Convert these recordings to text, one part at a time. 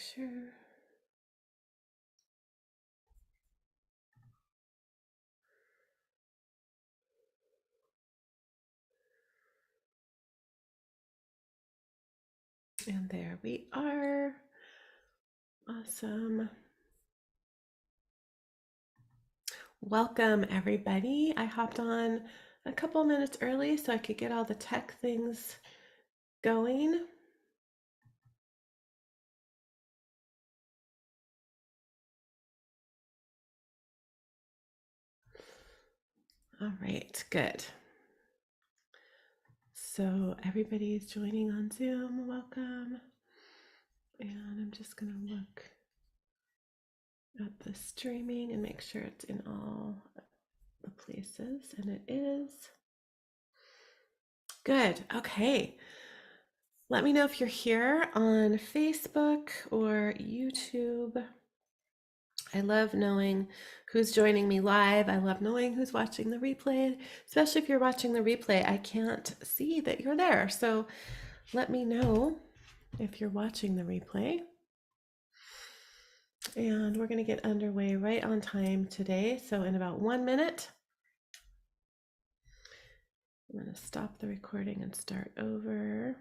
sure. And there we are. Awesome. Welcome, everybody. I hopped on a couple minutes early so I could get all the tech things going. All right, good. So everybody's joining on Zoom. Welcome. And I'm just going to look at the streaming and make sure it's in all the places, and it is. Good. Okay. Let me know if you're here on Facebook or YouTube. I love knowing who's joining me live. I love knowing who's watching the replay, especially if you're watching the replay. I can't see that you're there. So let me know if you're watching the replay. And we're going to get underway right on time today. So in about 1 minute, I'm going to stop the recording and start over.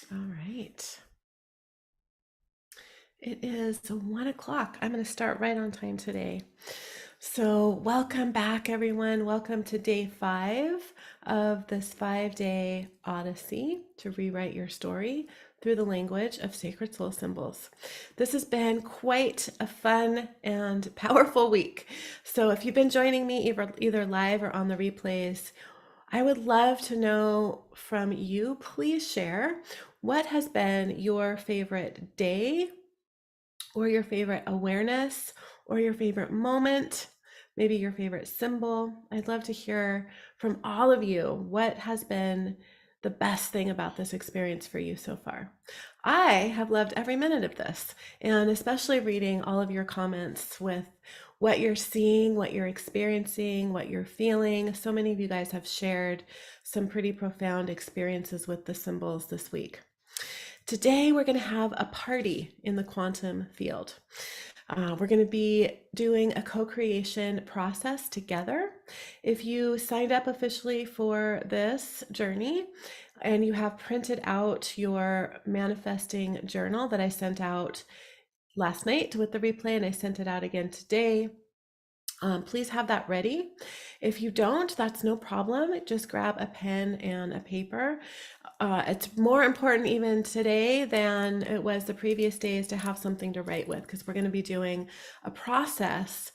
All right. It is 1 o'clock. I'm going to start right on time today. So welcome back, everyone. Welcome to day 5 of this 5-day Odyssey to rewrite your story through the language of sacred soul symbols. This has been quite a fun and powerful week. So if you've been joining me either live or on the replays, I would love to know from you. Please share what has been your favorite day, or your favorite awareness, or your favorite moment, maybe your favorite symbol. I'd love to hear from all of you what has been the best thing about this experience for you so far. I have loved every minute of this, and especially reading all of your comments with what you're seeing, what you're experiencing, what you're feeling. So many of you guys have shared some pretty profound experiences with the symbols this week. Today, we're going to have a party in the quantum field. We're going to be doing a co-creation process together. If you signed up officially for this journey and you have printed out your manifesting journal that I sent out last night with the replay, and I sent it out again today, please have that ready. If you don't, that's no problem. Just grab a pen and a paper. It's more important even today than it was the previous days to have something to write with, because we're going to be doing a process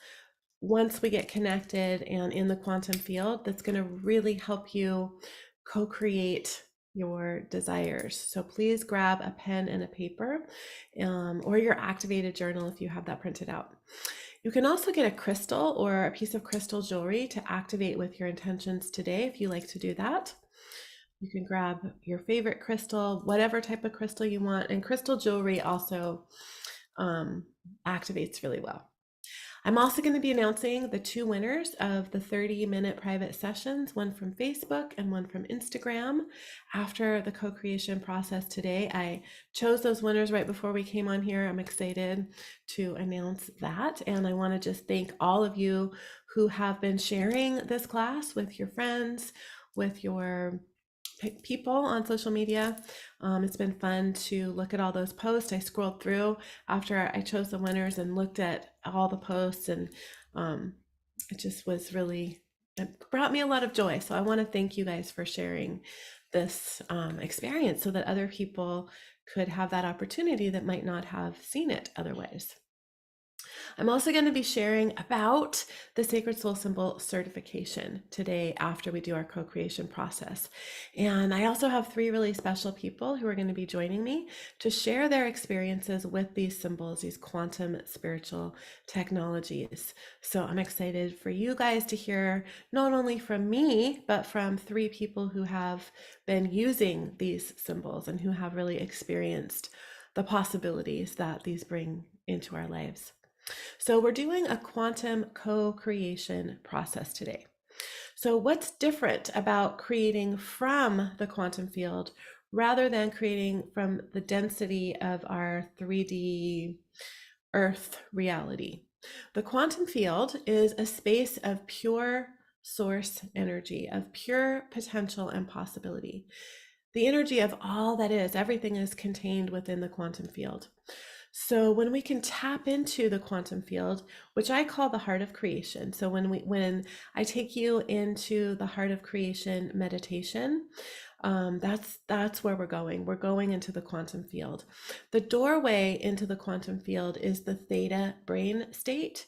once we get connected and in the quantum field that's going to really help you co-create your desires. So please grab a pen and a paper, or your activated journal if you have that printed out. You can also get a crystal or a piece of crystal jewelry to activate with your intentions today if you like to do that. You can grab your favorite crystal, whatever type of crystal you want, and crystal jewelry also activates really well. I'm also going to be announcing the 2 winners of the 30-minute private sessions, one from Facebook and one from Instagram. After the co-creation process today, I chose those winners right before we came on here. I'm excited to announce that. And I want to just thank all of you who have been sharing this class with your friends, with your people on social media. It's been fun to look at all those posts. I scrolled through after I chose the winners and looked at all the posts, and it just was really, it brought me a lot of joy. So I want to thank you guys for sharing this experience so that other people could have that opportunity that might not have seen it otherwise. I'm also going to be sharing about the Sacred Soul Symbol certification today after we do our co-creation process. And I also have three really special people who are going to be joining me to share their experiences with these symbols, these quantum spiritual technologies. So I'm excited for you guys to hear not only from me, but from three people who have been using these symbols and who have really experienced the possibilities that these bring into our lives. So we're doing a quantum co-creation process today. So what's different about creating from the quantum field rather than creating from the density of our 3D Earth reality? The quantum field is a space of pure source energy, of pure potential and possibility. The energy of all that is, everything is contained within the quantum field. So when we can tap into the quantum field, which I call the heart of creation. So when I take you into the heart of creation meditation, that's where we're going. We're going into the quantum field. The doorway into the quantum field is the theta brain state.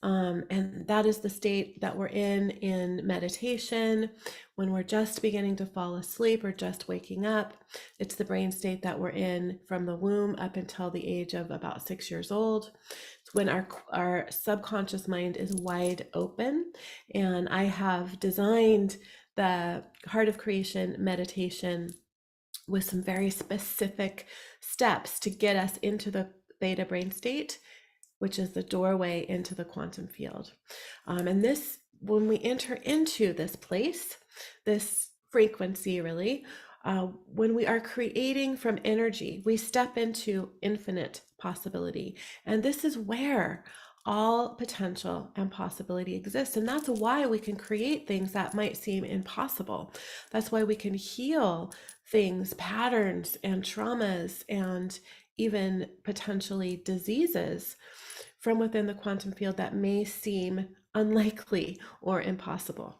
And that is the state that we're in meditation, when we're just beginning to fall asleep or just waking up. It's the brain state that we're in from the womb up until the age of about 6 years old. It's when our subconscious mind is wide open. And I have designed the Heart of Creation meditation with some very specific steps to get us into the theta brain state, which is the doorway into the quantum field. And this, when we enter into this place, this frequency really, when we are creating from energy, we step into infinite possibility. And this is where all potential and possibility exists. And that's why we can create things that might seem impossible. That's why we can heal things, patterns, and traumas, and even potentially diseases from within the quantum field that may seem unlikely or impossible.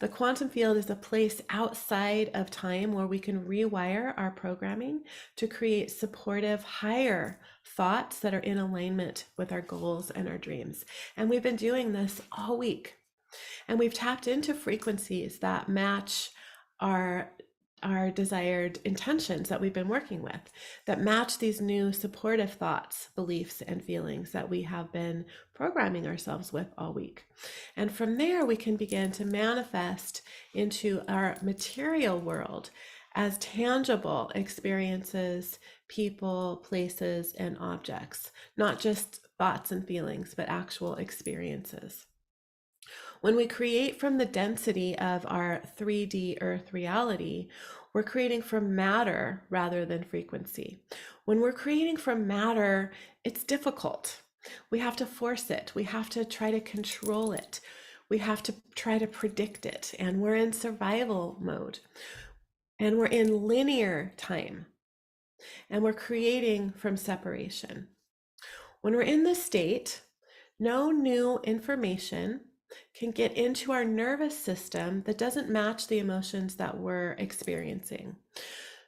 The quantum field is a place outside of time where we can rewire our programming to create supportive, higher thoughts that are in alignment with our goals and our dreams. And we've been doing this all week. And we've tapped into frequencies that match our desired intentions that we've been working with, that match these new supportive thoughts, beliefs, and feelings that we have been programming ourselves with all week. And from there, we can begin to manifest into our material world as tangible experiences, people, places, and objects, not just thoughts and feelings, but actual experiences. When we create from the density of our 3D Earth reality, we're creating from matter rather than frequency. When we're creating from matter, it's difficult. We have to force it. We have to try to control it. We have to try to predict it. And we're in survival mode. And we're in linear time. And we're creating from separation. When we're in this state, no new information can get into our nervous system that doesn't match the emotions that we're experiencing.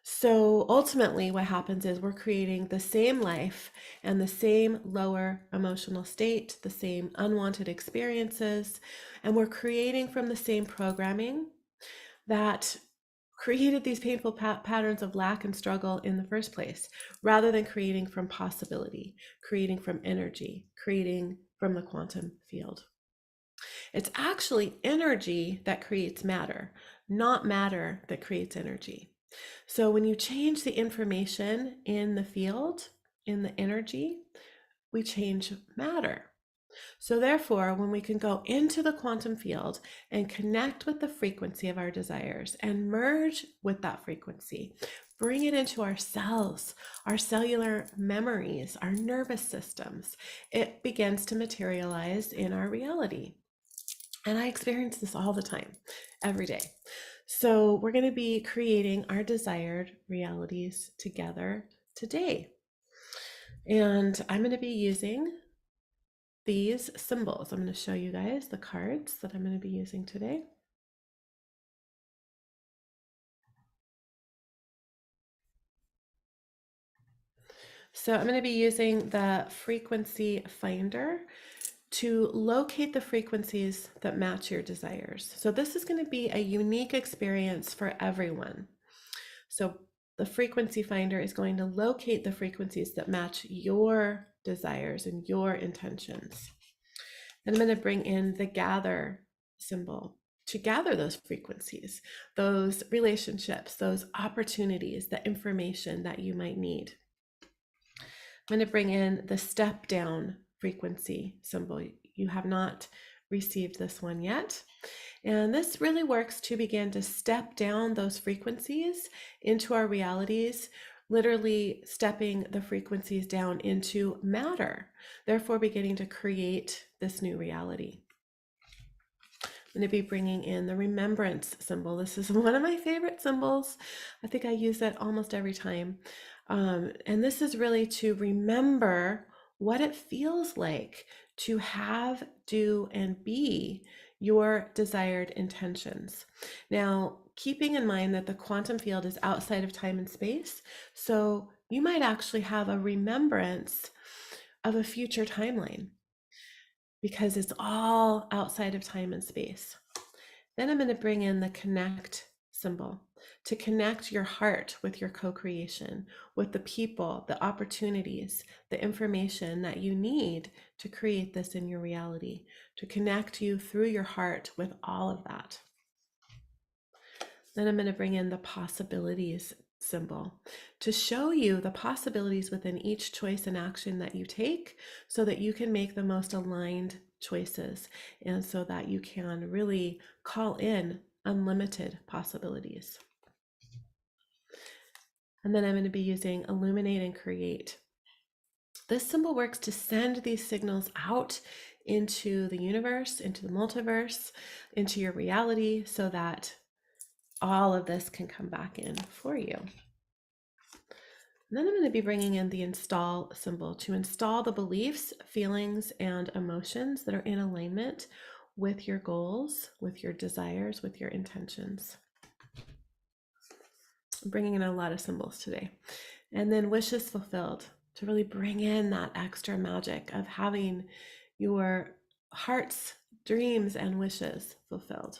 So ultimately, what happens is we're creating the same life and the same lower emotional state, the same unwanted experiences, and we're creating from the same programming that created these painful patterns of lack and struggle in the first place, rather than creating from possibility, creating from energy, creating from the quantum field. It's actually energy that creates matter, not matter that creates energy. So when you change the information in the field, in the energy, we change matter. So therefore, when we can go into the quantum field and connect with the frequency of our desires and merge with that frequency, bring it into our cells, our cellular memories, our nervous systems, it begins to materialize in our reality. And I experience this all the time, every day. So we're going to be creating our desired realities together today. And I'm going to be using these symbols. I'm going to show you guys the cards that I'm going to be using today. So I'm going to be using the frequency finder to locate the frequencies that match your desires. So this is going to be a unique experience for everyone. So the frequency finder is going to locate the frequencies that match your desires and your intentions. And I'm going to bring in the gather symbol to gather those frequencies, those relationships, those opportunities, the information that you might need. I'm going to bring in the step down frequency symbol. You have not received this one yet. And this really works to begin to step down those frequencies into our realities, literally stepping the frequencies down into matter, therefore beginning to create this new reality. I'm going to be bringing in the remembrance symbol. This is one of my favorite symbols. I think I use it almost every time. And this is really to remember what it feels like to have, do, and be your desired intentions. Now, keeping in mind that the quantum field is outside of time and space, so you might actually have a remembrance of a future timeline because it's all outside of time and space. Then I'm going to bring in the connect symbol to connect your heart with your co-creation, with the people, the opportunities, the information that you need to create this in your reality, to connect you through your heart with all of that. Then I'm going to bring in the possibilities symbol to show you the possibilities within each choice and action that you take so that you can make the most aligned choices and so that you can really call in unlimited possibilities. And then I'm going to be using illuminate and create. This symbol works to send these signals out into the universe, into the multiverse, into your reality so that all of this can come back in for you. And then I'm going to be bringing in the install symbol to install the beliefs, feelings, and emotions that are in alignment with your goals, with your desires, with your intentions. I'm bringing in a lot of symbols today. And then wishes fulfilled to really bring in that extra magic of having your heart's dreams and wishes fulfilled.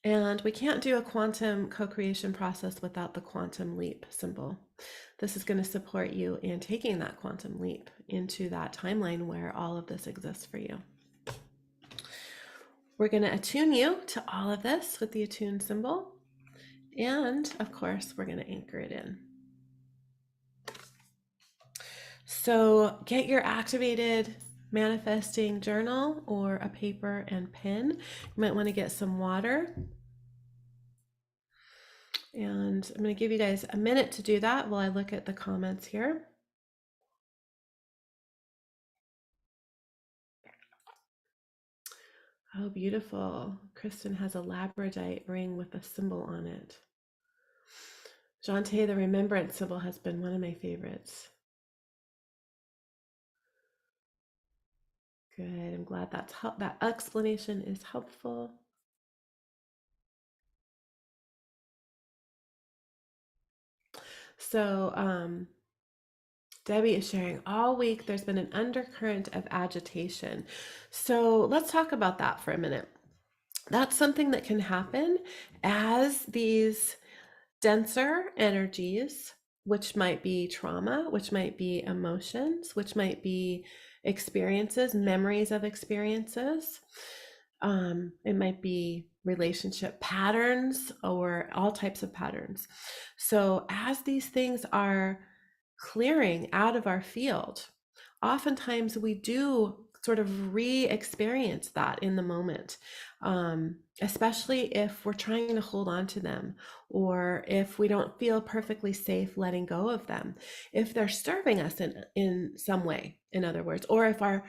And we can't do a quantum co-creation process without the quantum leap symbol. This is going to support you in taking that quantum leap into that timeline where all of this exists for you. We're going to attune you to all of this with the attune symbol. And of course, we're going to anchor it in. So get your activated manifesting journal or a paper and pen. You might want to get some water. And I'm going to give you guys a minute to do that while I look at the comments here. Oh, beautiful. Kristen has a labradorite ring with a symbol on it. Jante, the remembrance symbol has been one of my favorites. Good. I'm glad that explanation is helpful. So Debbie is sharing all week there's been an undercurrent of agitation. So let's talk about that for a minute. That's something that can happen as these denser energies, which might be trauma, which might be emotions, which might be experiences, memories of experiences. It might be relationship patterns or all types of patterns. So as these things are clearing out of our field, oftentimes we do sort of re-experience that in the moment, especially if we're trying to hold on to them or if we don't feel perfectly safe letting go of them, if they're serving us in some way, in other words, or if our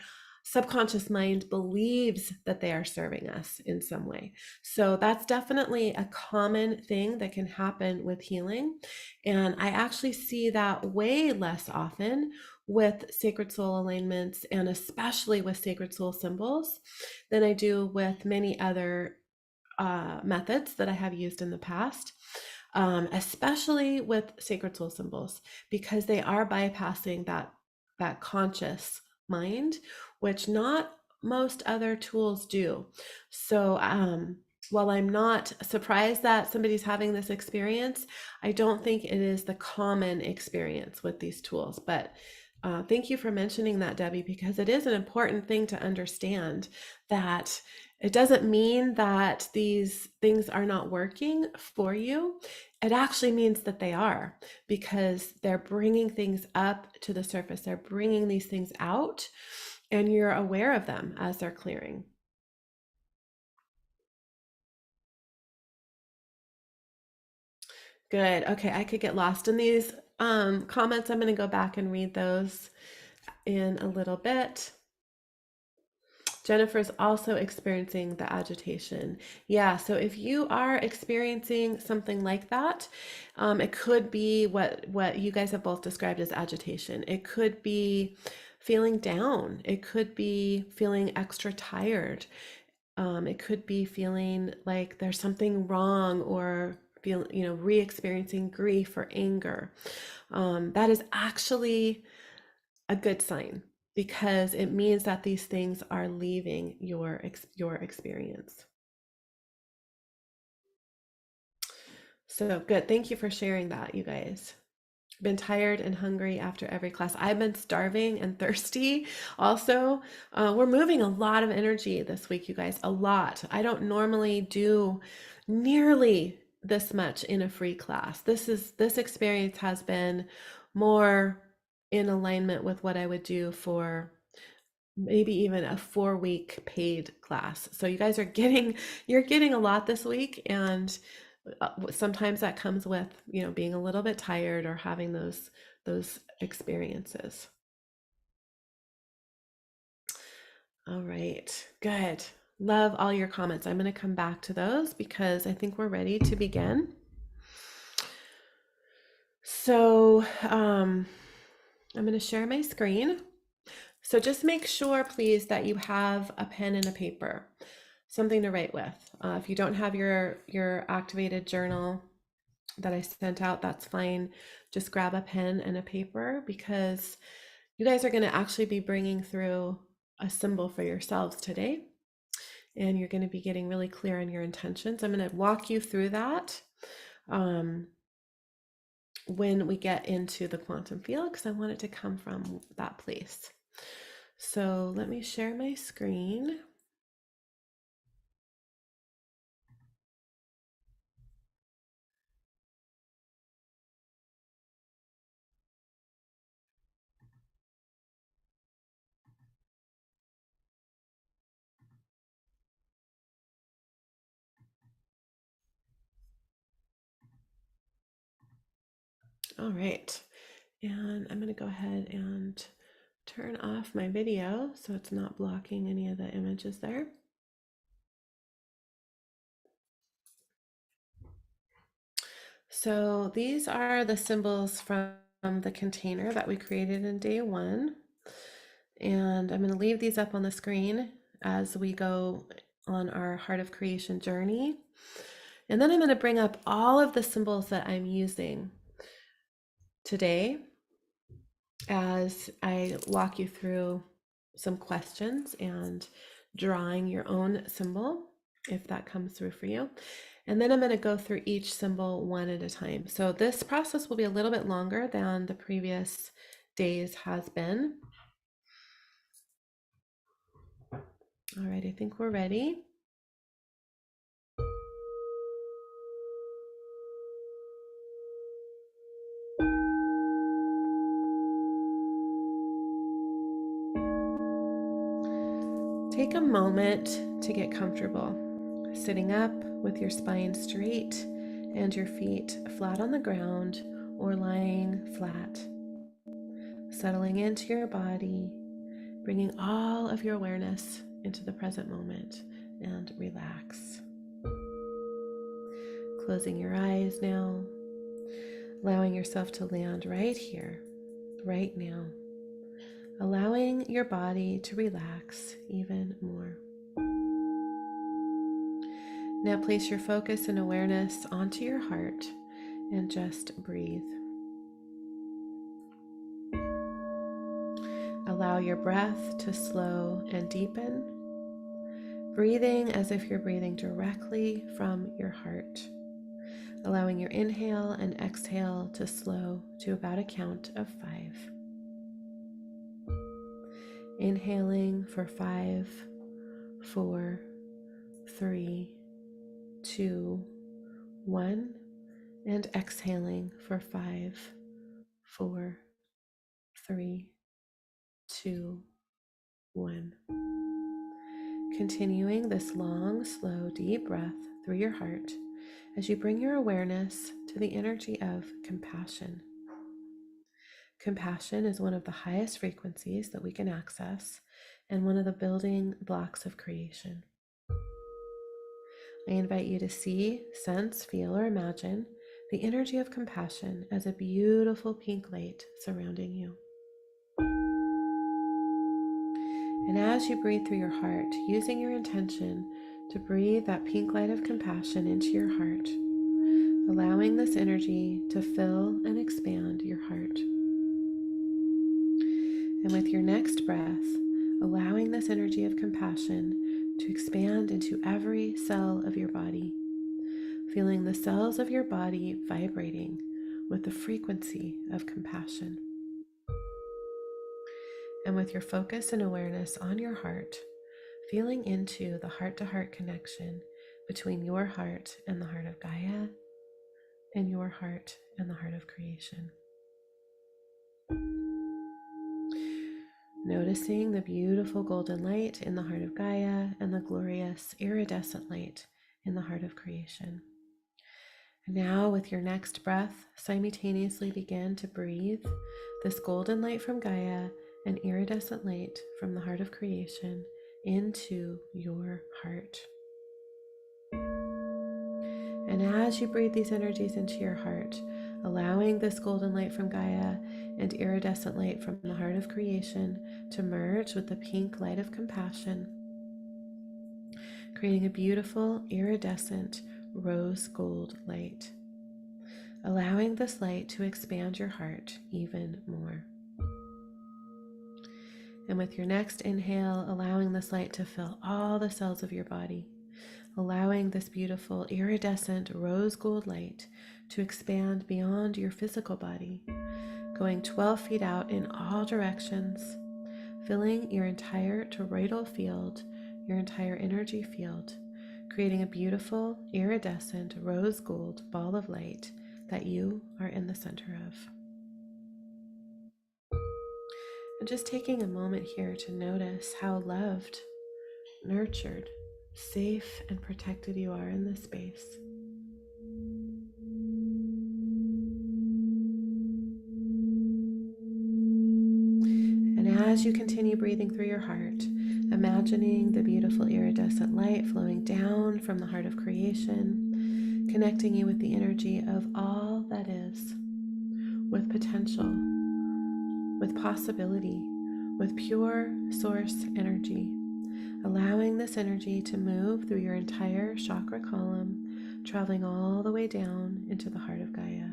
subconscious mind believes that they are serving us in some way. So that's definitely a common thing that can happen with healing. And I actually see that way less often with sacred soul alignments and especially with sacred soul symbols than I do with many other methods that I have used in the past. especially with sacred soul symbols, because they are bypassing that conscious mind, which not most other tools do. So while I'm not surprised that somebody's having this experience, I don't think it is the common experience with these tools. But thank you for mentioning that, Debbie, because it is an important thing to understand that it doesn't mean that these things are not working for you. It actually means that they are, because they're bringing things up to the surface. They're bringing these things out, and you're aware of them as they're clearing. Good. Okay, I could get lost in these comments. I'm going to go back and read those in a little bit. Jennifer's also experiencing the agitation. Yeah, so if you are experiencing something like that, it could be what you guys have both described as agitation. It could be feeling down. It could be feeling extra tired. It could be feeling like there's something wrong, or re-experiencing grief or anger. That is actually a good sign, because it means that these things are leaving your experience. So good. Thank you for sharing that, you guys. Been tired and hungry after every class. I've been starving and thirsty also. We're moving a lot of energy this week, you guys, a lot. I don't normally do nearly this much in a free class. This experience has been more in alignment with what I would do for maybe even a 4-week paid class. So you guys are you're getting a lot this week, and sometimes that comes with, being a little bit tired or having those experiences. All right, good. Love all your comments. I'm going to come back to those because I think we're ready to begin. So I'm going to share my screen. So just make sure, please, that you have a pen and a paper, something to write with. If you don't have your activated journal that I sent out, that's fine. Just grab a pen and a paper, because you guys are going to actually be bringing through a symbol for yourselves today, and you're going to be getting really clear on your intentions. I'm going to walk you through that when we get into the quantum field, because I want it to come from that place. So let me share my screen. All right, and I'm going to go ahead and turn off my video so it's not blocking any of the images there. So these are the symbols from the container that we created in day 1. And I'm going to leave these up on the screen as we go on our Heart of Creation journey. And then I'm going to bring up all of the symbols that I'm using today as I walk you through some questions and drawing your own symbol, if that comes through for you. And then I'm going to go through each symbol one at a time. So this process will be a little bit longer than the previous days has been. All right, I think we're ready. Take a moment to get comfortable, sitting up with your spine straight and your feet flat on the ground or lying flat. Settling into your body, bringing all of your awareness into the present moment, and relax. Closing your eyes now, allowing yourself to land right here, right now, allowing your body to relax even more. Now place your focus and awareness onto your heart and just breathe. Allow your breath to slow and deepen, breathing as if you're breathing directly from your heart, allowing your inhale and exhale to slow to about a count of 5. Inhaling for 5, 4, 3, 2, 1, and exhaling for 5, 4, 3, 2, 1. Continuing this long, slow, deep breath through your heart as you bring your awareness to the energy of compassion. Compassion is one of the highest frequencies that we can access and one of the building blocks of creation. I invite you to see, sense, feel, or imagine the energy of compassion as a beautiful pink light surrounding you. And as you breathe through your heart, using your intention to breathe that pink light of compassion into your heart, allowing this energy to fill and expand your heart. And with your next breath, allowing this energy of compassion to expand into every cell of your body, feeling the cells of your body vibrating with the frequency of compassion. And with your focus and awareness on your heart, feeling into the heart-to-heart connection between your heart and the heart of Gaia, and your heart and the heart of creation. Noticing the beautiful golden light in the heart of Gaia and the glorious iridescent light in the heart of creation. And now, with your next breath, simultaneously begin to breathe this golden light from Gaia and iridescent light from the heart of creation into your heart. And as you breathe these energies into your heart, allowing this golden light from Gaia and iridescent light from the heart of creation to merge with the pink light of compassion, creating a beautiful iridescent rose gold light, allowing this light to expand your heart even more. And with your next inhale, allowing this light to fill all the cells of your body, allowing this beautiful iridescent rose gold light to expand beyond your physical body, going 12 feet out in all directions, filling your entire toroidal field, your entire energy field, creating a beautiful iridescent rose gold ball of light that you are in the center of. And just taking a moment here to notice how loved, nurtured, safe, and protected you are in this space. And as you continue breathing through your heart, imagining the beautiful iridescent light flowing down from the heart of creation, connecting you with the energy of all that is, with potential, with possibility, with pure source energy, allowing this energy to move through your entire chakra column, traveling all the way down into the heart of Gaia.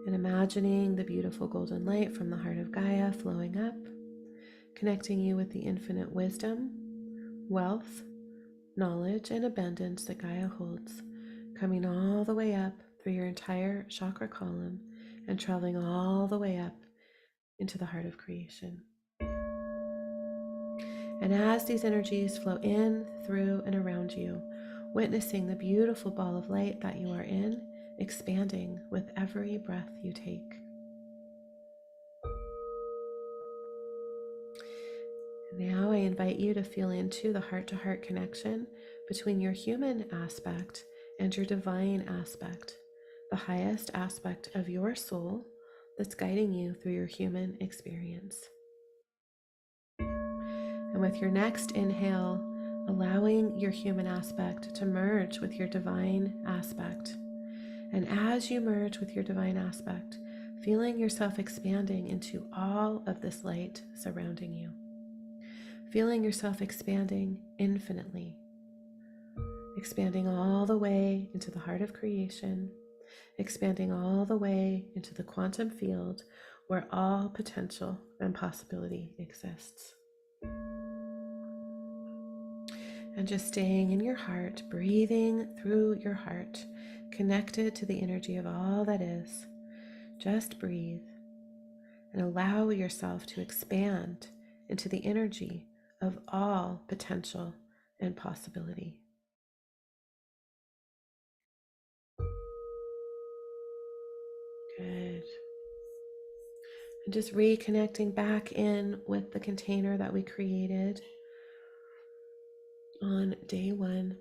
And imagining the beautiful golden light from the heart of Gaia flowing up, connecting you with the infinite wisdom, wealth, knowledge, and abundance that Gaia holds, coming all the way up through your entire chakra column and traveling all the way up into the heart of creation. And as these energies flow in, through, and around you, witnessing the beautiful ball of light that you are in, expanding with every breath you take. Now I invite you to feel into the heart-to-heart connection between your human aspect and your divine aspect, the highest aspect of your soul that's guiding you through your human experience. And with your next inhale, allowing your human aspect to merge with your divine aspect. And as you merge with your divine aspect, feeling yourself expanding into all of this light surrounding you. Feeling yourself expanding infinitely, expanding all the way into the heart of creation, expanding all the way into the quantum field where all potential and possibility exists. And just staying in your heart, breathing through your heart, connected to the energy of all that is. Just breathe and allow yourself to expand into the energy of all potential and possibility. Good. And just reconnecting back in with the container that we created on day 1.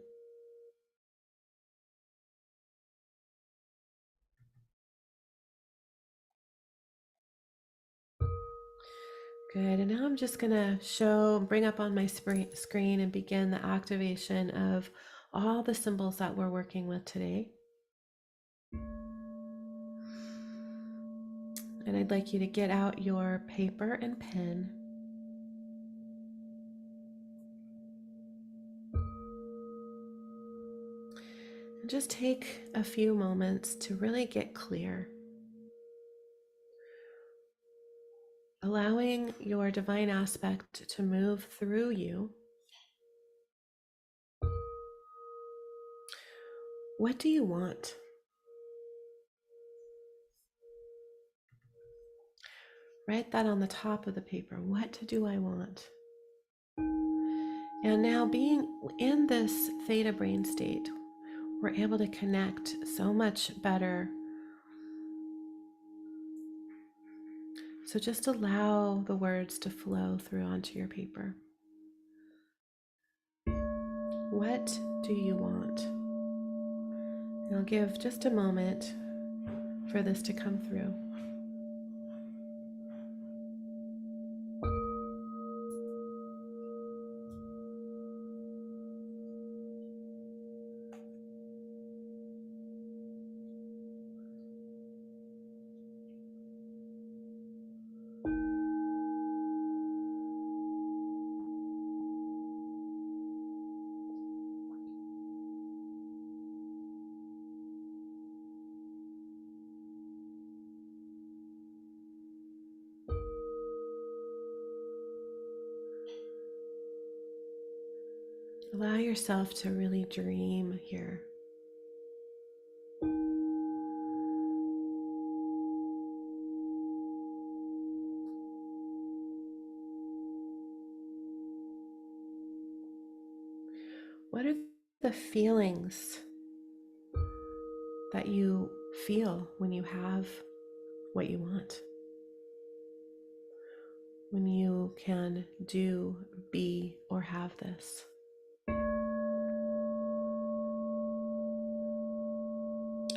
Good. And now I'm just going to bring up on my screen and begin the activation of all the symbols that we're working with today. And I'd like you to get out your paper and pen. And just take a few moments to really get clear. Allowing your divine aspect to move through you. What do you want? Write that on the top of the paper. What do I want? And now, being in this theta brain state, we're able to connect so much better. So just allow the words to flow through onto your paper. What do you want? And I'll give just a moment for this to come through. Allow yourself to really dream here. What are the feelings that you feel when you have what you want? When you can do, be, or have this?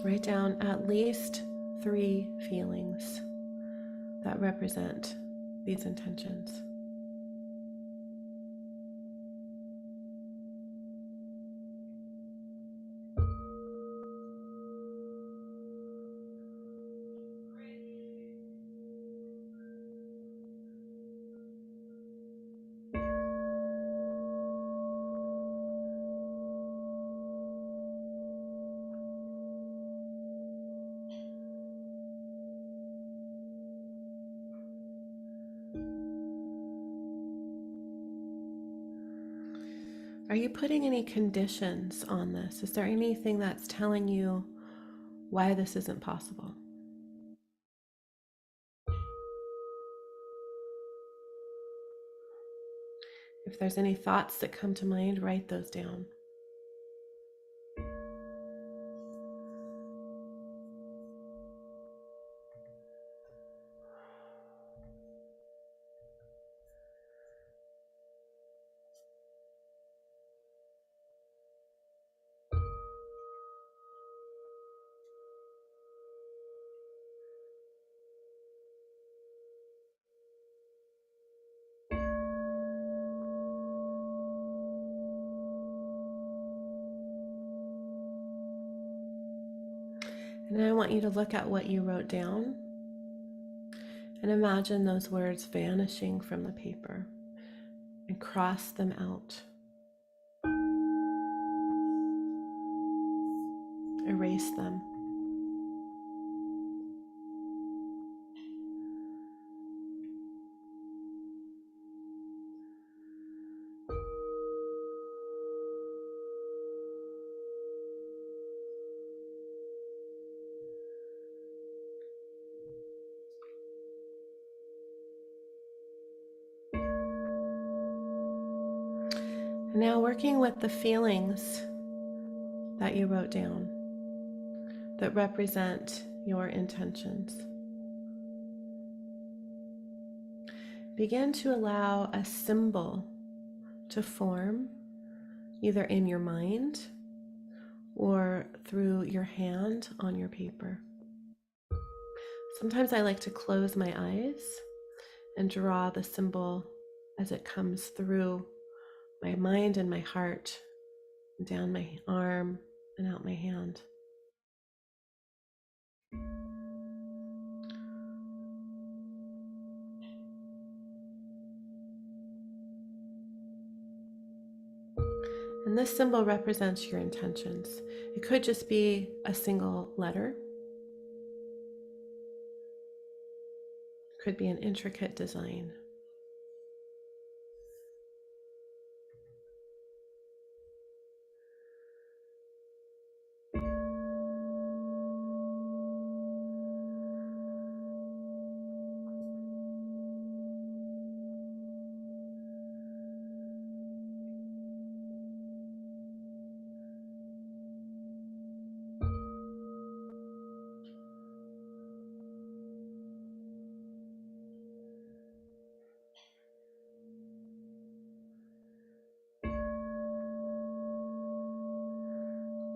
Write down at least 3 feelings that represent these intentions. Are you putting any conditions on this? Is there anything that's telling you why this isn't possible? If there's any thoughts that come to mind, write those down. And I want you to look at what you wrote down and imagine those words vanishing from the paper and cross them out. erase them. Now working with the feelings that you wrote down that represent your intentions. Begin to allow a symbol to form either in your mind or through your hand on your paper. Sometimes I like to close my eyes and draw the symbol as it comes through my mind and my heart, down my arm and out my hand. And this symbol represents your intentions. It could just be a single letter. It could be an intricate design.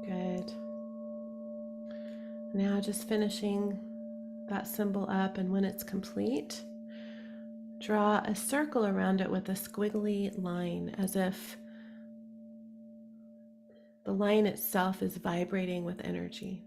Good. Now just finishing that symbol up, and when it's complete, draw a circle around it with a squiggly line, as if the line itself is vibrating with energy.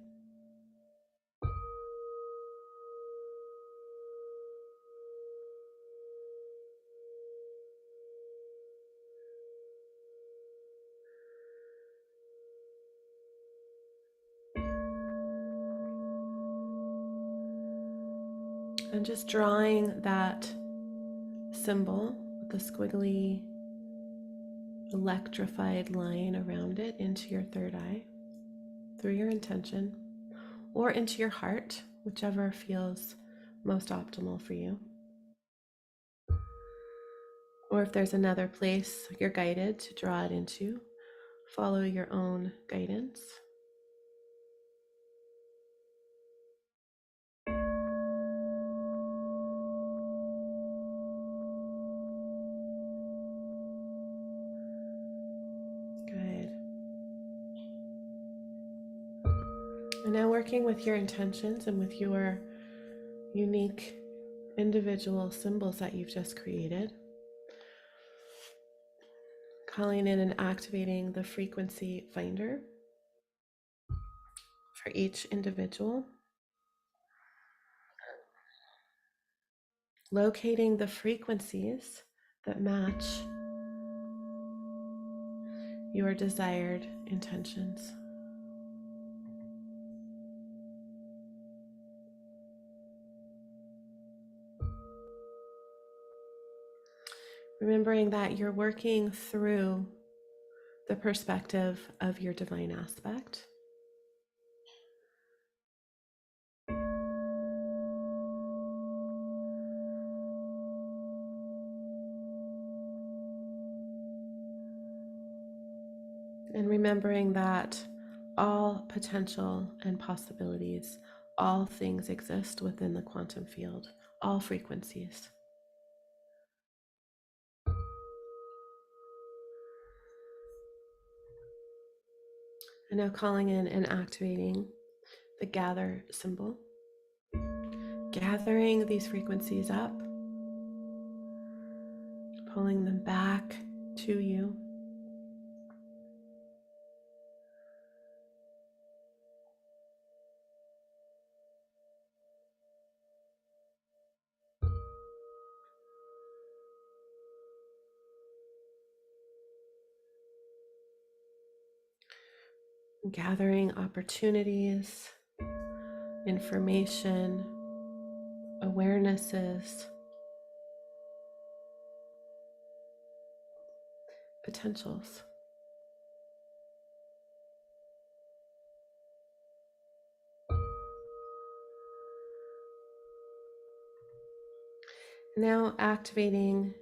And just drawing that symbol with the squiggly electrified line around it into your third eye through your intention, or into your heart, whichever feels most optimal for you. Or if there's another place you're guided to draw it into, follow your own guidance. Good. And now working with your intentions and with your unique individual symbols that you've just created, calling in and activating the frequency finder for each individual, locating the frequencies that match your desired intentions. Remembering that you're working through the perspective of your divine aspect. And remembering that all potential and possibilities, all things exist within the quantum field, all frequencies. And now calling in and activating the gather symbol, gathering these frequencies up, pulling them back to you. gathering opportunities, information, awarenesses, potentials. Now activating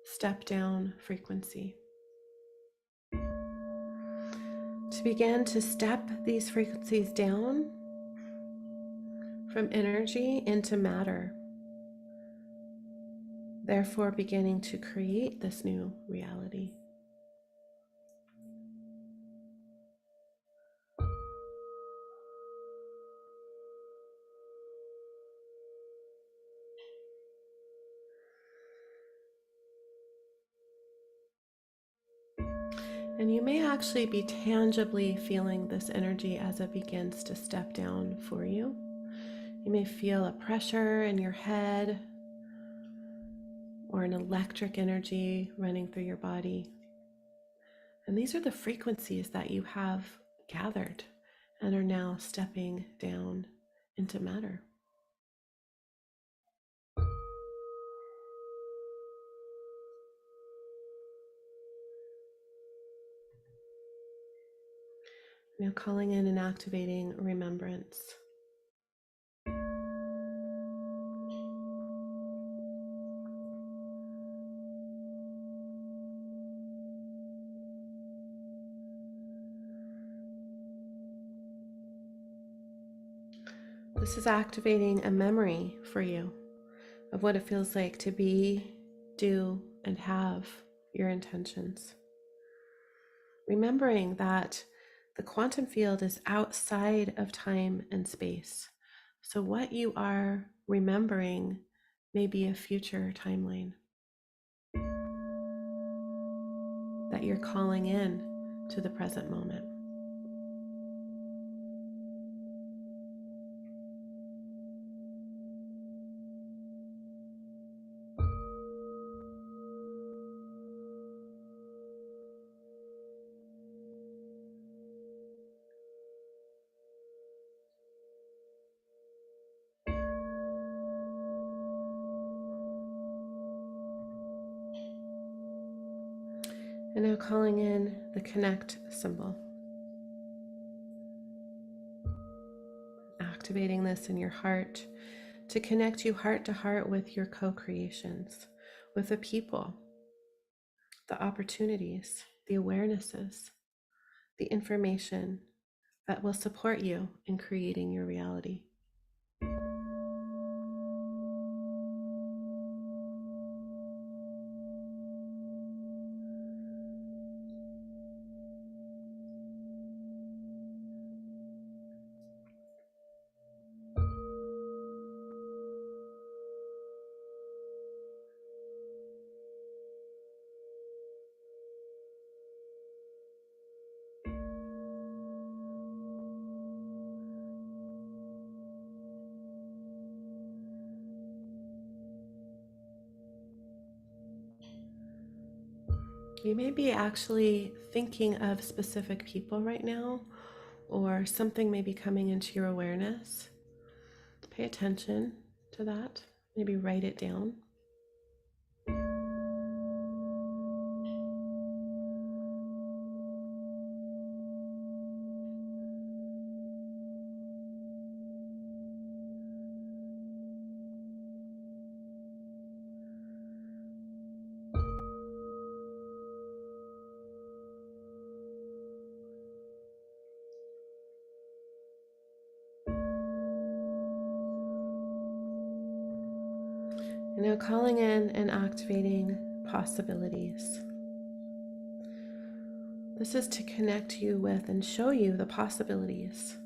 step down frequency. To begin to step these frequencies down from energy into matter, therefore beginning to create this new reality. And you may actually be tangibly feeling this energy as it begins to step down for you. You may feel a pressure in your head or an electric energy running through your body. And these are the frequencies that you have gathered and are now stepping down into matter. Now calling in and activating remembrance. This is activating a memory for you of what it feels like to be, do, and have your intentions. Remembering that the quantum field is outside of time and space. So what you are remembering may be a future timeline that you're calling in to the present moment. And now calling in the connect symbol. Activating this in your heart to connect you heart to heart with your co-creations, with the people, the opportunities, the awarenesses, the information that will support you in creating your reality. You may be actually thinking of specific people right now, or something may be coming into your awareness. Pay attention to that. Maybe write it down. And now calling in and activating possibilities. This is to connect you with and show you the possibilities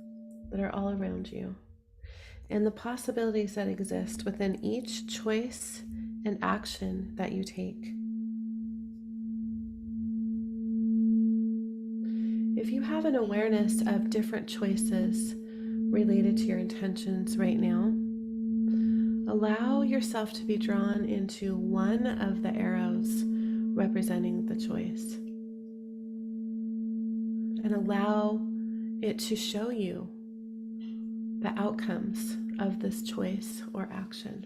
that are all around you and the possibilities that exist within each choice and action that you take. If you have an awareness of different choices related to your intentions right now, allow yourself to be drawn into one of the arrows representing the choice. and allow it to show you the outcomes of this choice or action.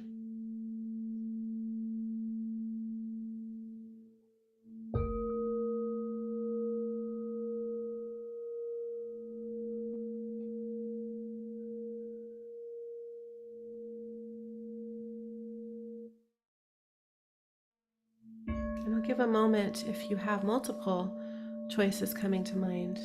And I'll give a moment if you have multiple choices coming to mind.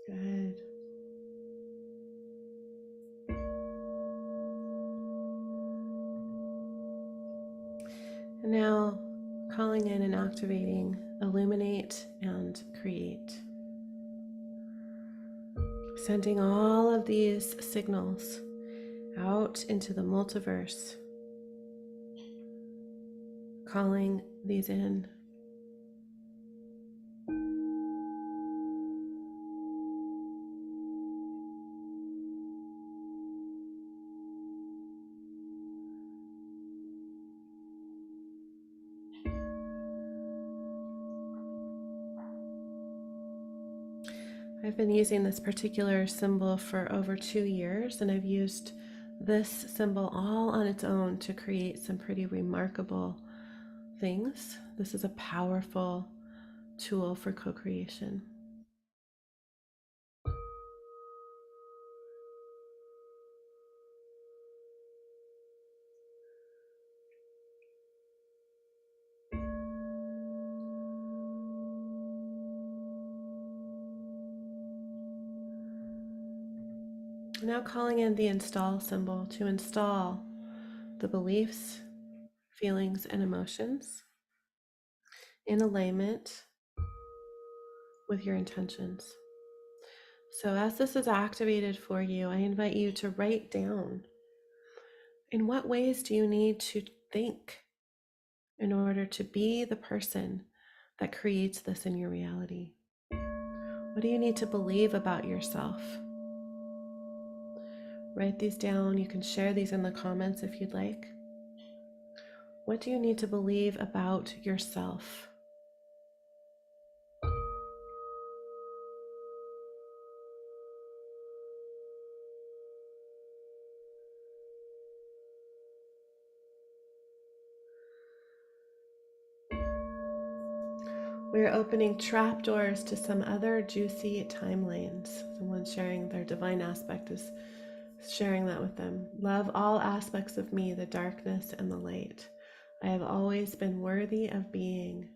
Good. And now calling in and activating illuminate and create. Sending all of these signals out into the multiverse. Calling these in. I've been using this particular symbol for over 2 years, and I've used this symbol all on its own to create some pretty remarkable things. This is a powerful tool for co-creation. Now calling in the install symbol to install the beliefs, feelings, and emotions in alignment with your intentions. So as this is activated for you, I invite you to write down, in what ways do you need to think in order to be the person that creates this in your reality? What do you need to believe about yourself? Write these down. You can share these in the comments if you'd like. What do you need to believe about yourself? We're opening trapdoors to some other juicy timelines. Someone sharing their divine aspect is sharing that with them. Love all aspects of me, the darkness and the light. I have always been worthy of being.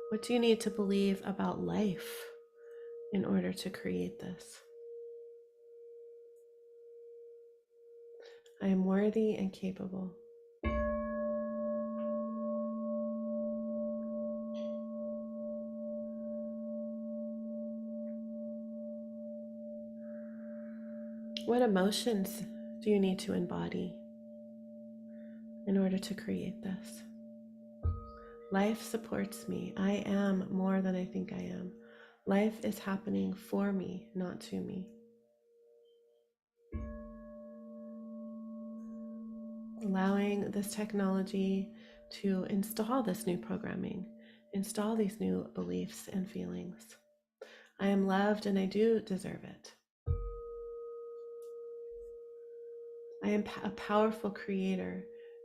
What do you need to believe about life in order to create this? I am worthy and capable. What emotions do you need to embody in order to create this? Life supports me. I am more than I think I am. Life is happening for me, not to me. Allowing this technology to install this new programming install these new beliefs and feelings. I am loved and I do deserve it. I am a powerful creator.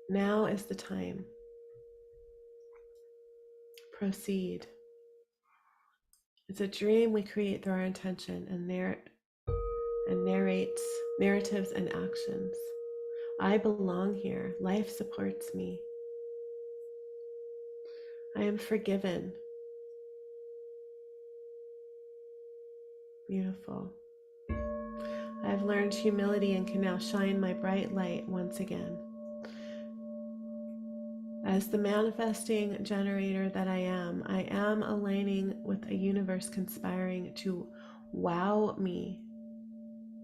Now is the time. Proceed. It's a dream we create through our intention and narrates narratives and actions. I belong here. Life supports me. I am forgiven. Beautiful. I've learned humility and can now shine my bright light once again. As the manifesting generator that I am aligning with a universe conspiring to wow me.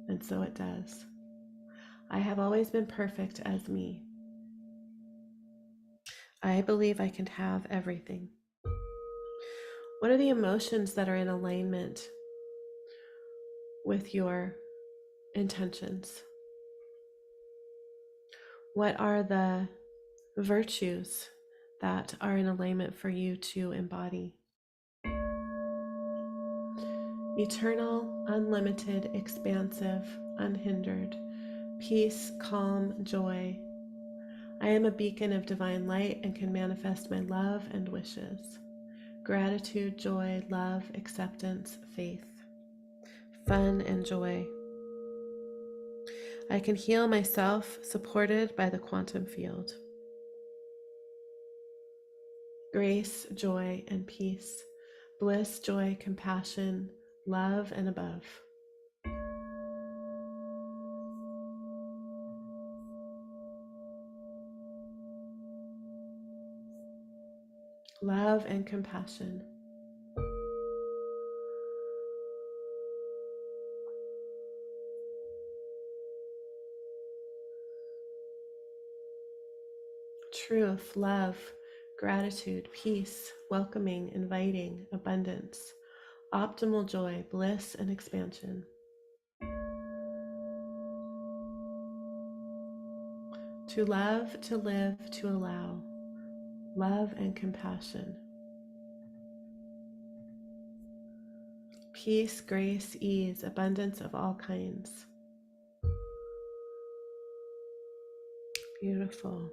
And so it does. I have always been perfect as me. I believe I can have everything. What are the emotions that are in alignment with your intentions? What are the virtues that are in alignment for you to embody? Eternal, unlimited, expansive, unhindered, peace, calm, joy. I am a beacon of divine light and can manifest my love and wishes. Gratitude, joy, love, acceptance, faith, fun, and joy. I can heal myself supported by the quantum field. Grace, joy, and peace. Bliss, joy, compassion, love, and above. Love and compassion. Truth, love, gratitude, peace, welcoming, inviting, abundance, optimal joy, bliss, and expansion. To love, to live, to allow. Love and compassion. Peace, grace, ease, abundance of all kinds. Beautiful.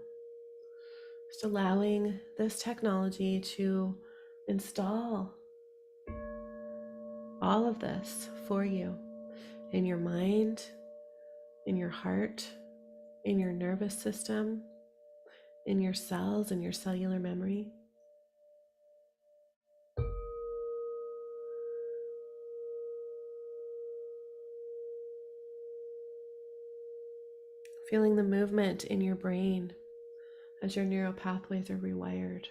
Just allowing this technology to install all of this for you in your mind, in your heart, in your nervous system, in your cells, in your cellular memory. Feeling the movement in your brain as your neural pathways are rewired.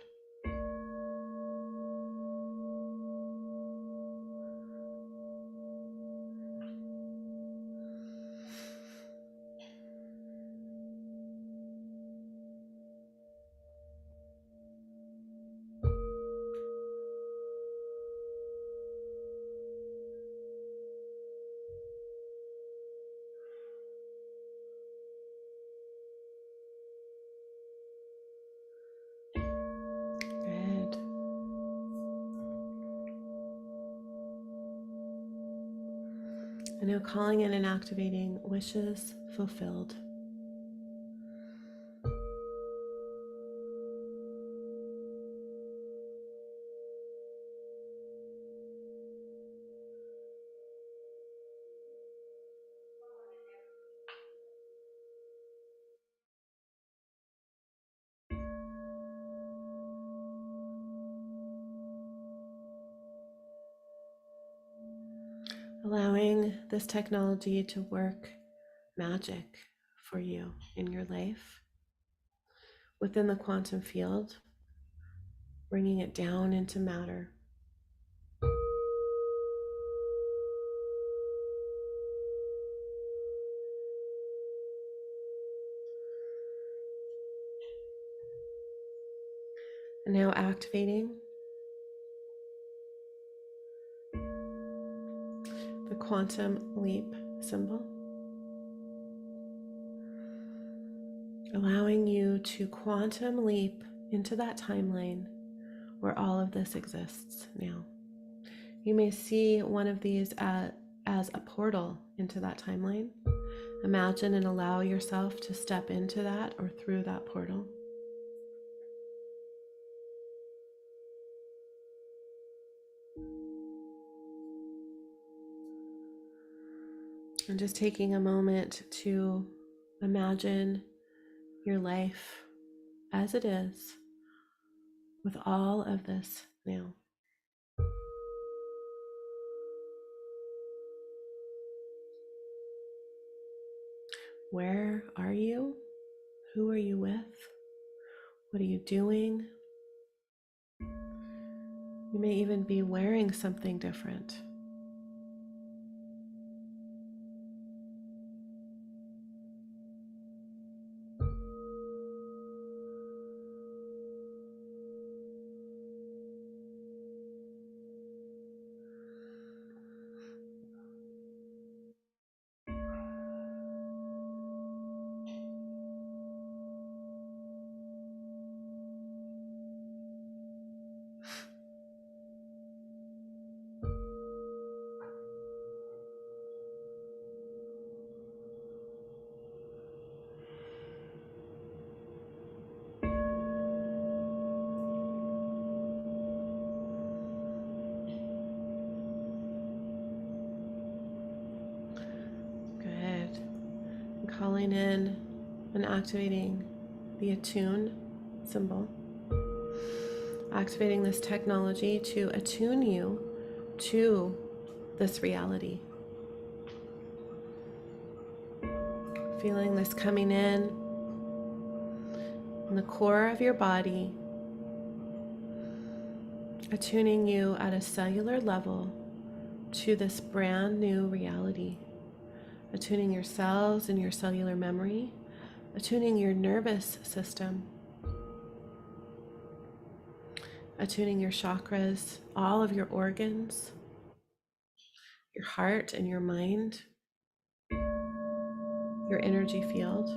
Good. And now calling in and activating wishes fulfilled. Allowing this technology to work magic for you in your life within the quantum field, bringing it down into matter. And now activating the quantum leap symbol, allowing you to quantum leap into that timeline where all of this exists now. You may see one of these as a portal into that timeline. Imagine and allow yourself to step into that or through that portal. And just taking a moment to imagine your life as it is with all of this now. Where are you? Who are you with? What are you doing? You may even be wearing something different. Good. And calling in and activating the attune symbol. Activating this technology to attune you to this reality. Feeling this coming in the core of your body, attuning you at a cellular level to this brand new reality, attuning your cells and your cellular memory, attuning your nervous system, attuning your chakras, all of your organs, your heart and your mind, your energy field.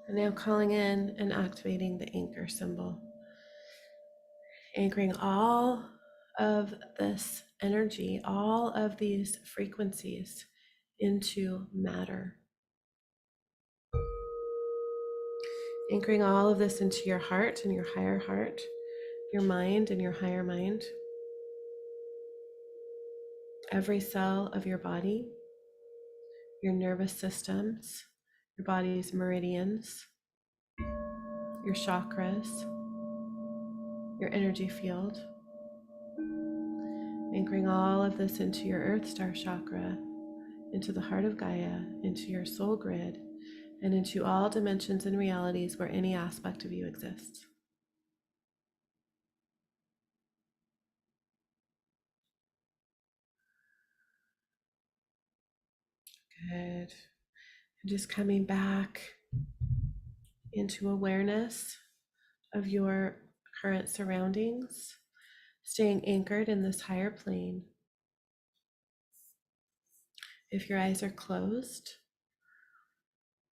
And now calling in and activating the anchor symbol, anchoring all of this energy, all of these frequencies into matter. Anchoring all of this into your heart and your higher heart, your mind and your higher mind, every cell of your body, your nervous systems, your body's meridians, your chakras, your energy field. Anchoring all of this into your Earth Star chakra, into the heart of Gaia, into your soul grid, and into all dimensions and realities where any aspect of you exists. Good. And just coming back into awareness of your current surroundings, staying anchored in this higher plane. If your eyes are closed,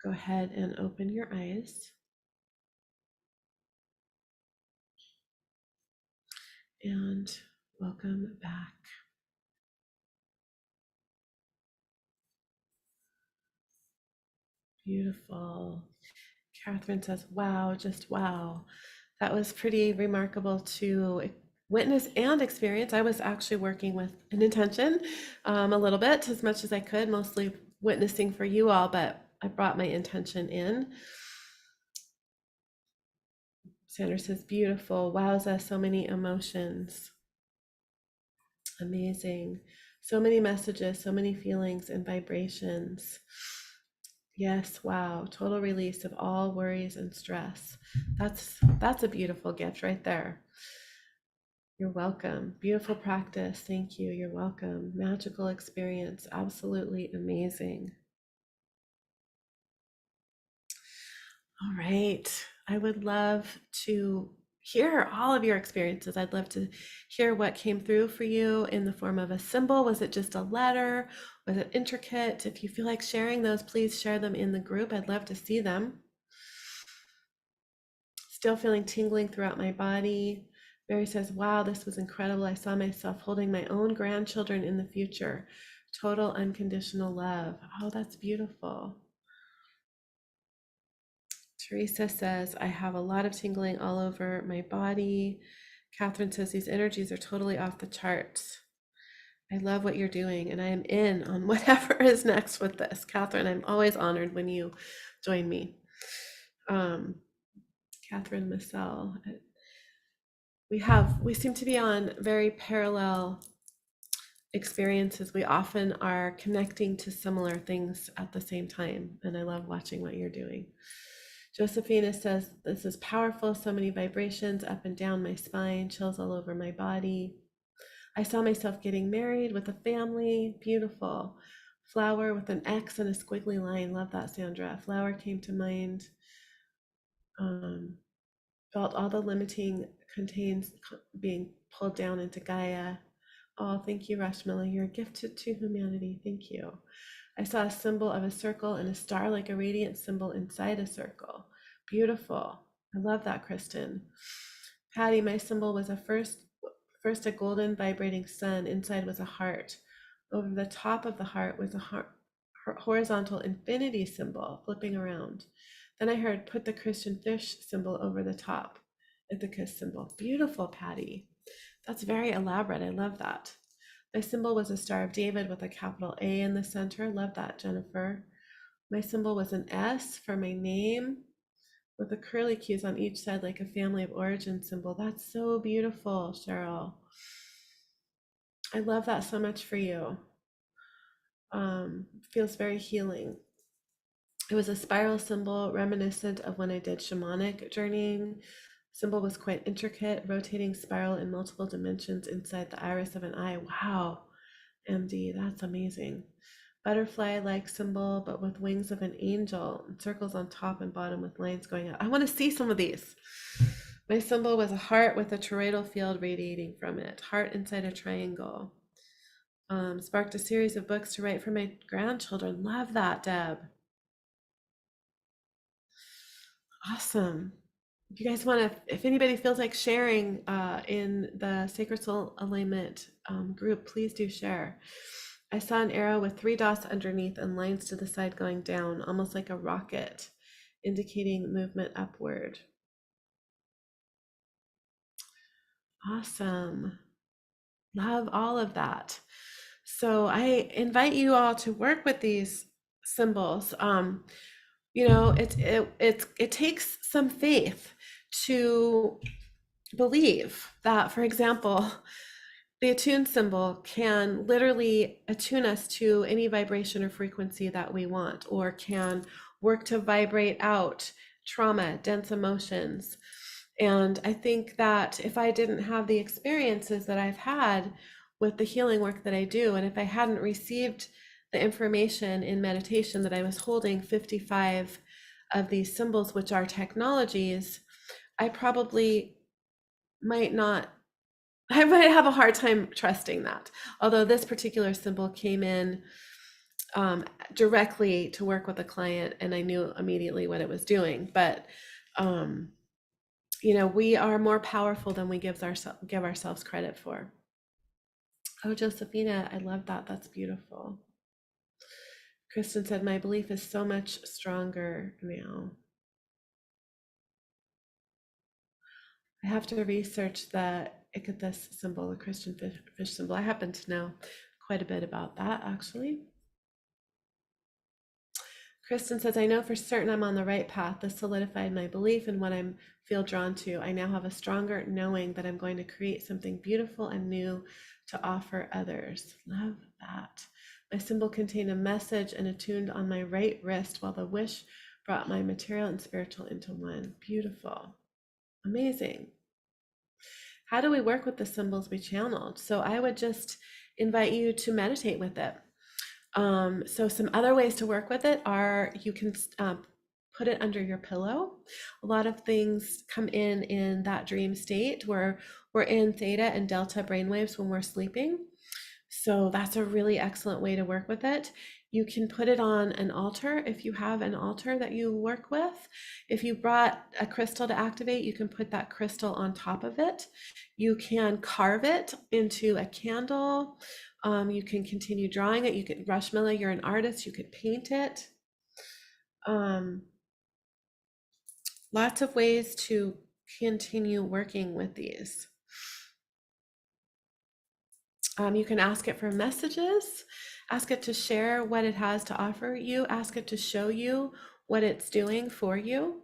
go ahead and open your eyes. And welcome back. Beautiful. Catherine says, wow, just wow. That was pretty remarkable to witness and experience. I was actually working with an intention a little bit, as much as I could, mostly witnessing for you all, but I brought my intention in. Sandra says, beautiful. Wowza, so many emotions. Amazing. So many messages, so many feelings and vibrations. Yes, wow. Total release of all worries and stress. That's a beautiful gift right there. You're welcome. Beautiful practice. Thank you. You're welcome. Magical experience. Absolutely amazing. All right. I would love to hear all of your experiences. I'd love to hear what came through for you in the form of a symbol. Was it just a letter? Was it intricate? If you feel like sharing those, please share them in the group. I'd love to see them. Still feeling tingling throughout my body. Mary says, wow, this was incredible. I saw myself holding my own grandchildren in the future. Total unconditional love. Oh, that's beautiful. Teresa says, I have a lot of tingling all over my body. Catherine says, these energies are totally off the charts. I love what you're doing, and I am in on whatever is next with this. Catherine, I'm always honored when you join me. Catherine Massell. We seem to be on very parallel experiences. We often are connecting to similar things at the same time, and I love watching what you're doing. Josephina says, this is powerful, so many vibrations up and down my spine, chills all over my body. I saw myself getting married with a family, beautiful. Flower with an X and a squiggly line, love that, Sandra. Flower came to mind. Felt all the limiting contains being pulled down into Gaia. Oh, thank you, Rashmila. You're a gift to humanity. Thank you. I saw a symbol of a circle and a star, like a radiant symbol inside a circle. Beautiful. I love that, Kristen. Patty, my symbol was first a golden vibrating sun. Inside was a heart. Over the top of the heart was a horizontal infinity symbol flipping around. Then I heard put the Christian fish symbol over the top, Ithaca symbol. Beautiful, Patty. That's very elaborate. I love that. My symbol was a Star of David with a capital A in the center. Love that, Jennifer. My symbol was an S for my name with the curly cues on each side like a family of origin symbol. That's so beautiful, Cheryl. I love that so much for you. Feels very healing. It was a spiral symbol reminiscent of when I did shamanic journeying. Symbol was quite intricate, rotating spiral in multiple dimensions inside the iris of an eye. Wow, MD, that's amazing. Butterfly-like symbol, but with wings of an angel, and circles on top and bottom with lines going out. I want to see some of these. My symbol was a heart with a toroidal field radiating from it. Heart inside a triangle. Sparked a series of books to write for my grandchildren. Love that, Deb. Awesome. If you guys want to, if anybody feels like sharing in the Sacred Soul Alignment group, please do share. I saw an arrow with 3 dots underneath and lines to the side going down, almost like a rocket, indicating movement upward. Awesome. Love all of that. So I invite you all to work with these symbols. You know, it takes some faith to believe that, for example, the attune symbol can literally attune us to any vibration or frequency that we want, or can work to vibrate out trauma, dense emotions. And I think that if I didn't have the experiences that I've had with the healing work that I do, and if I hadn't received the information in meditation that I was holding 55 of these symbols, which are technologies, I probably might not, I might have a hard time trusting that. Although this particular symbol came in directly to work with a client, and I knew immediately what it was doing. But you know, we are more powerful than we give ourselves credit for. Oh, Josephina, I love that. That's beautiful. Kristen said, my belief is so much stronger now. I have to research the Ichthys symbol, the Christian fish symbol. I happen to know quite a bit about that, actually. Kristen says, I know for certain I'm on the right path. This solidified my belief in what I feel drawn to. I now have a stronger knowing that I'm going to create something beautiful and new to offer others. Love that. My symbol contained a message and attuned on my right wrist, while the wish brought my material and spiritual into one. Beautiful. Amazing. How do we work with the symbols we channeled? So I would just invite you to meditate with it. So some other ways to work with it are you can put it under your pillow. A lot of things come in that dream state where we're in theta and delta brainwaves when we're sleeping. So that's a really excellent way to work with it. You can put it on an altar if you have an altar that you work with. If you brought a crystal to activate, you can put that crystal on top of it. You can carve it into a candle. You can continue drawing it. You could, Rushmilla, you're an artist, you could paint it. Lots of ways to continue working with these. You can ask it for messages, ask it to share what it has to offer you, ask it to show you what it's doing for you.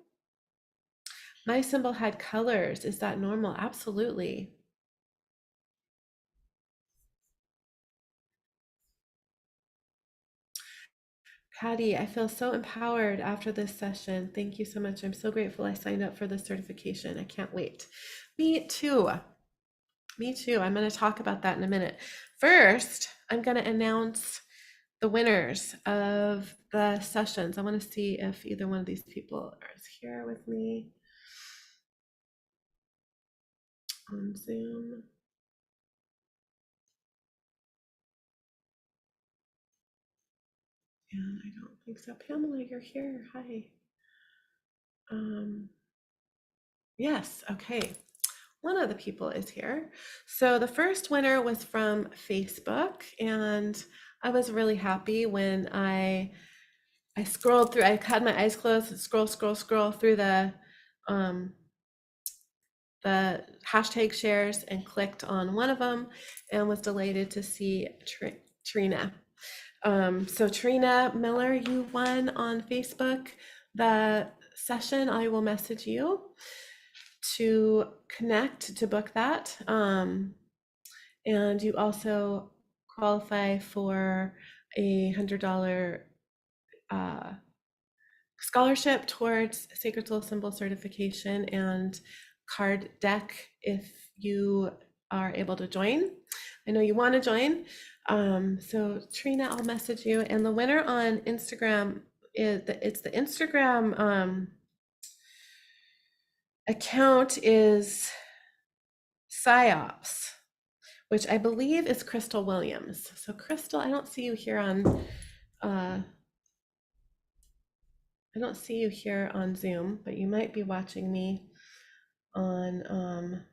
My symbol had colors. Is that normal? Absolutely. Patty, I feel so empowered after this session. Thank you so much. I'm so grateful I signed up for this certification. I can't wait. Me too. Me too. I'm going to talk about that in a minute. First, I'm going to announce the winners of the sessions. I want to see if either one of these people is here with me on Zoom. And I don't think so. Pamela, you're here. Hi. Yes, okay. One of the people is here. So the first winner was from Facebook, and I was really happy when I scrolled through. I had my eyes closed, scroll through the hashtag shares and clicked on one of them and was delighted to see Trina. So Trina Miller, you won on Facebook the session. I will message you to connect to book that. And you also qualify for a $100 scholarship towards Sacred Soul Symbol certification and card deck if you are able to join. I know you want to join. So Trina, I'll message you. And the winner on Instagram it's the Instagram account is PsyOps, which I believe is Crystal Williams. So Crystal, I don't see you here on Zoom, but you might be watching me on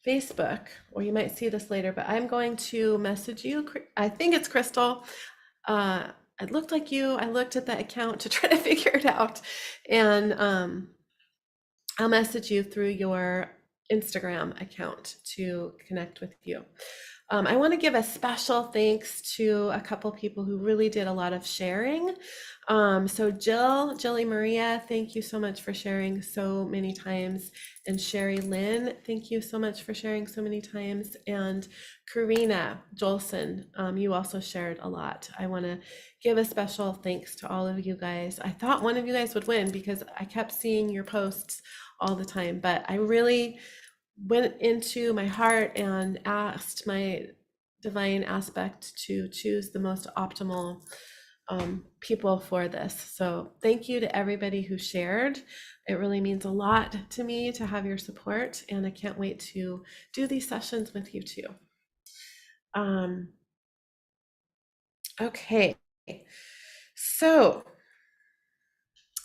Facebook, or you might see this later, but I'm going to message you. I think it's Crystal. It looked like you. I looked at the account to try to figure it out, and I'll message you through your Instagram account to connect with you. I want to give a special thanks to a couple people who really did a lot of sharing. So Jilly Maria, thank you so much for sharing so many times. And Sherry Lynn, thank you so much for sharing so many times. And Karina Jolson, you also shared a lot. I want to give a special thanks to all of you guys. I thought one of you guys would win because I kept seeing your posts all the time, but I really went into my heart and asked my divine aspect to choose the most optimal people for this. So thank you to everybody who shared. It really means a lot to me to have your support, and I can't wait to do these sessions with you too. Okay, so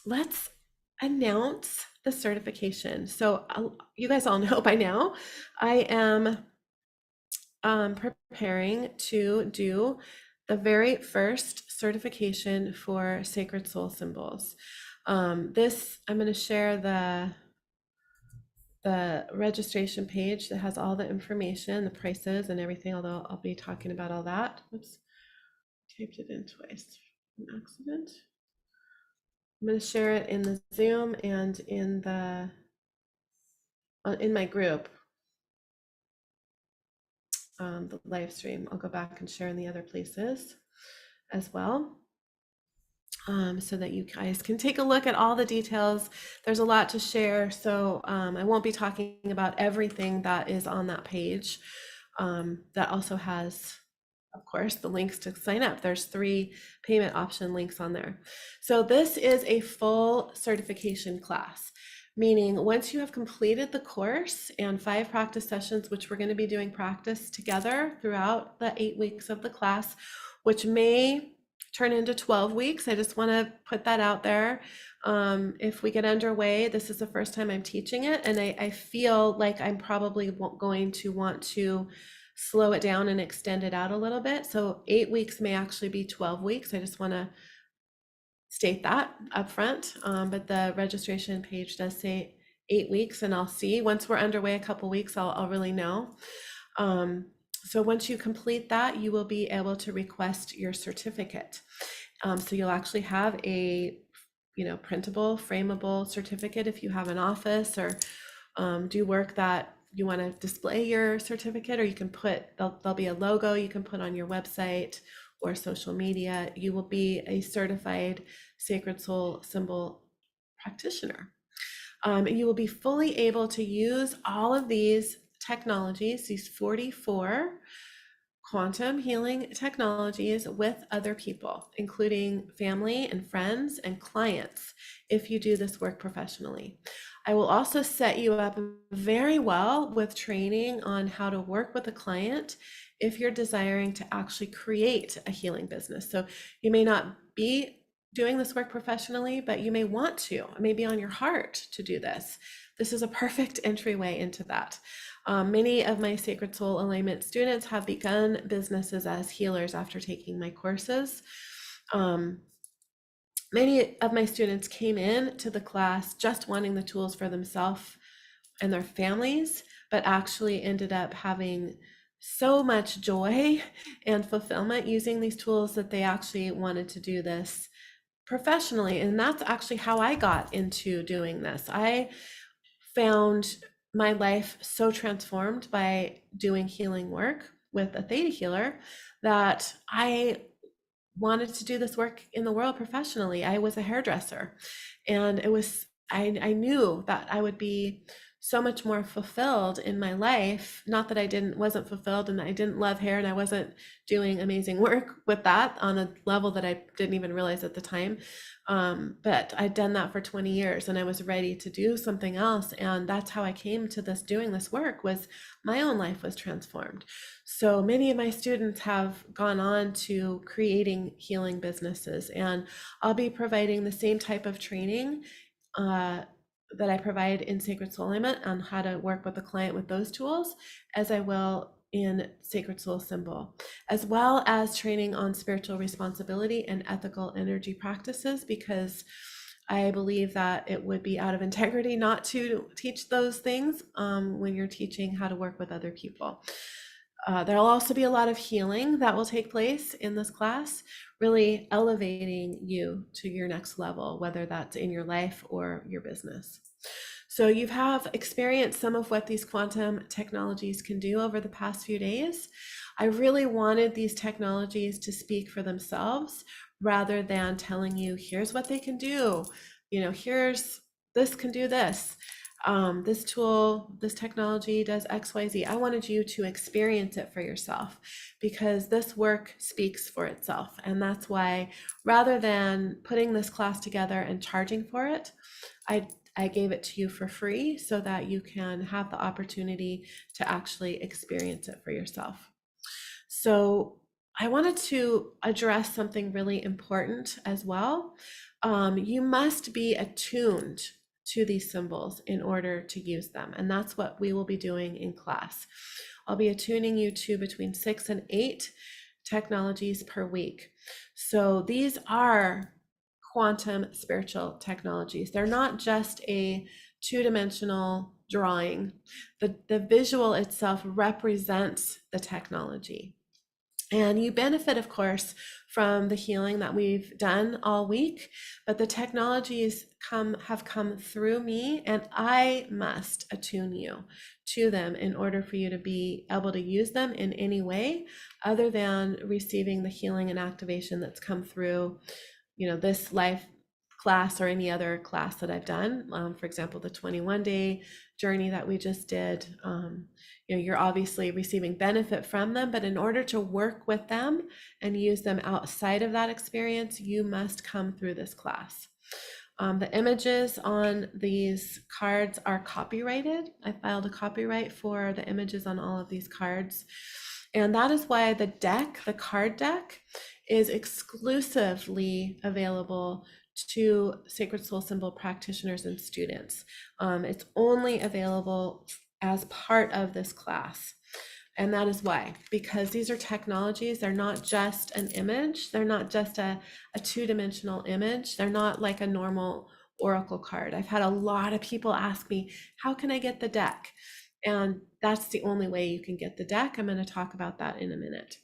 let's announce the certification. So you guys all know by now, I am preparing to do the very first certification for Sacred Soul Symbols. I'm going to share the registration page that has all the information, the prices and everything, although I'll be talking about all that. Oops, typed it in twice, an accident. I'm going to share it in the Zoom and in my group. the live stream. I'll go back and share in the other places as well, so that you guys can take a look at all the details. There's a lot to share, so I won't be talking about everything that is on that page. That also has, of course, the links to sign up. There's 3 payment option links on there. So this is a full certification class, meaning once you have completed the course and 5 practice sessions, which we're going to be doing practice together throughout the 8 weeks of the class, which may turn into 12 weeks. I just want to put that out there. If we get underway, this is the first time I'm teaching it, and I feel like I'm probably going to want to slow it down and extend it out a little bit. So 8 weeks may actually be 12 weeks. I just want to state that up front. But the registration page does say 8 weeks, and I'll see once we're underway a couple weeks, I'll really know. So once you complete that, you will be able to request your certificate. So you'll actually have a, printable, frameable certificate if you have an office or do work that you want to display your certificate, or you can put, there'll be a logo you can put on your website or social media. You will be a certified Sacred Soul Symbol practitioner. And you will be fully able to use all of these technologies, these 44 quantum healing technologies, with other people, including family and friends and clients, if you do this work professionally. I will also set you up very well with training on how to work with a client if you're desiring to actually create a healing business. So you may not be doing this work professionally, but you may want to, it may be on your heart to do this. This is a perfect entryway into that. Many of my Sacred Soul Alignment students have begun businesses as healers after taking my courses. Many of my students came in to the class just wanting the tools for themselves and their families, but actually ended up having so much joy and fulfillment using these tools that they actually wanted to do this professionally. And that's actually how I got into doing this. I found my life so transformed by doing healing work with a theta healer that I wanted to do this work in the world professionally. I was a hairdresser, and I knew that I would be so much more fulfilled in my life. Not that I wasn't fulfilled and I didn't love hair and I wasn't doing amazing work with that on a level that I didn't even realize at the time. But I'd done that for 20 years and I was ready to do something else. And that's how I came to doing this work, was my own life was transformed. So many of my students have gone on to creating healing businesses, and I'll be providing the same type of training that I provide in Sacred Soul Alignment on how to work with a client with those tools, as I will in Sacred Soul Symbol, as well as training on spiritual responsibility and ethical energy practices, because I believe that it would be out of integrity not to teach those things when you're teaching how to work with other people. There'll also be a lot of healing that will take place in this class, really elevating you to your next level, whether that's in your life or your business. So you have experienced some of what these quantum technologies can do over the past few days. I really wanted these technologies to speak for themselves rather than telling you, here's what they can do. This can do this. This tool, this technology does XYZ. I wanted you to experience it for yourself, because this work speaks for itself. And that's why, rather than putting this class together and charging for it, I gave it to you for free so that you can have the opportunity to actually experience it for yourself. So I wanted to address something really important as well. You must be attuned to these symbols in order to use them. And that's what we will be doing in class. I'll be attuning you to between 6 and 8 technologies per week. So these are quantum spiritual technologies. They're not just a two-dimensional drawing. The visual itself represents the technology. And you benefit, of course, from the healing that we've done all week, but the technologies have come through me, and I must attune you to them in order for you to be able to use them in any way other than receiving the healing and activation that's come through, this life class or any other class that I've done. For example, the 21-day journey that we just did. You're obviously receiving benefit from them, but in order to work with them and use them outside of that experience, you must come through this class. The images on these cards are copyrighted. I filed a copyright for the images on all of these cards. And that is why the card deck, is exclusively available to Sacred Soul Symbol practitioners and students. It's only available as part of this class. And that is why, because these are technologies, they're not just an image, they're not just a two-dimensional image, they're not like a normal oracle card. I've had a lot of people ask me, how can I get the deck? And that's the only way you can get the deck. I'm going to talk about that in a minute.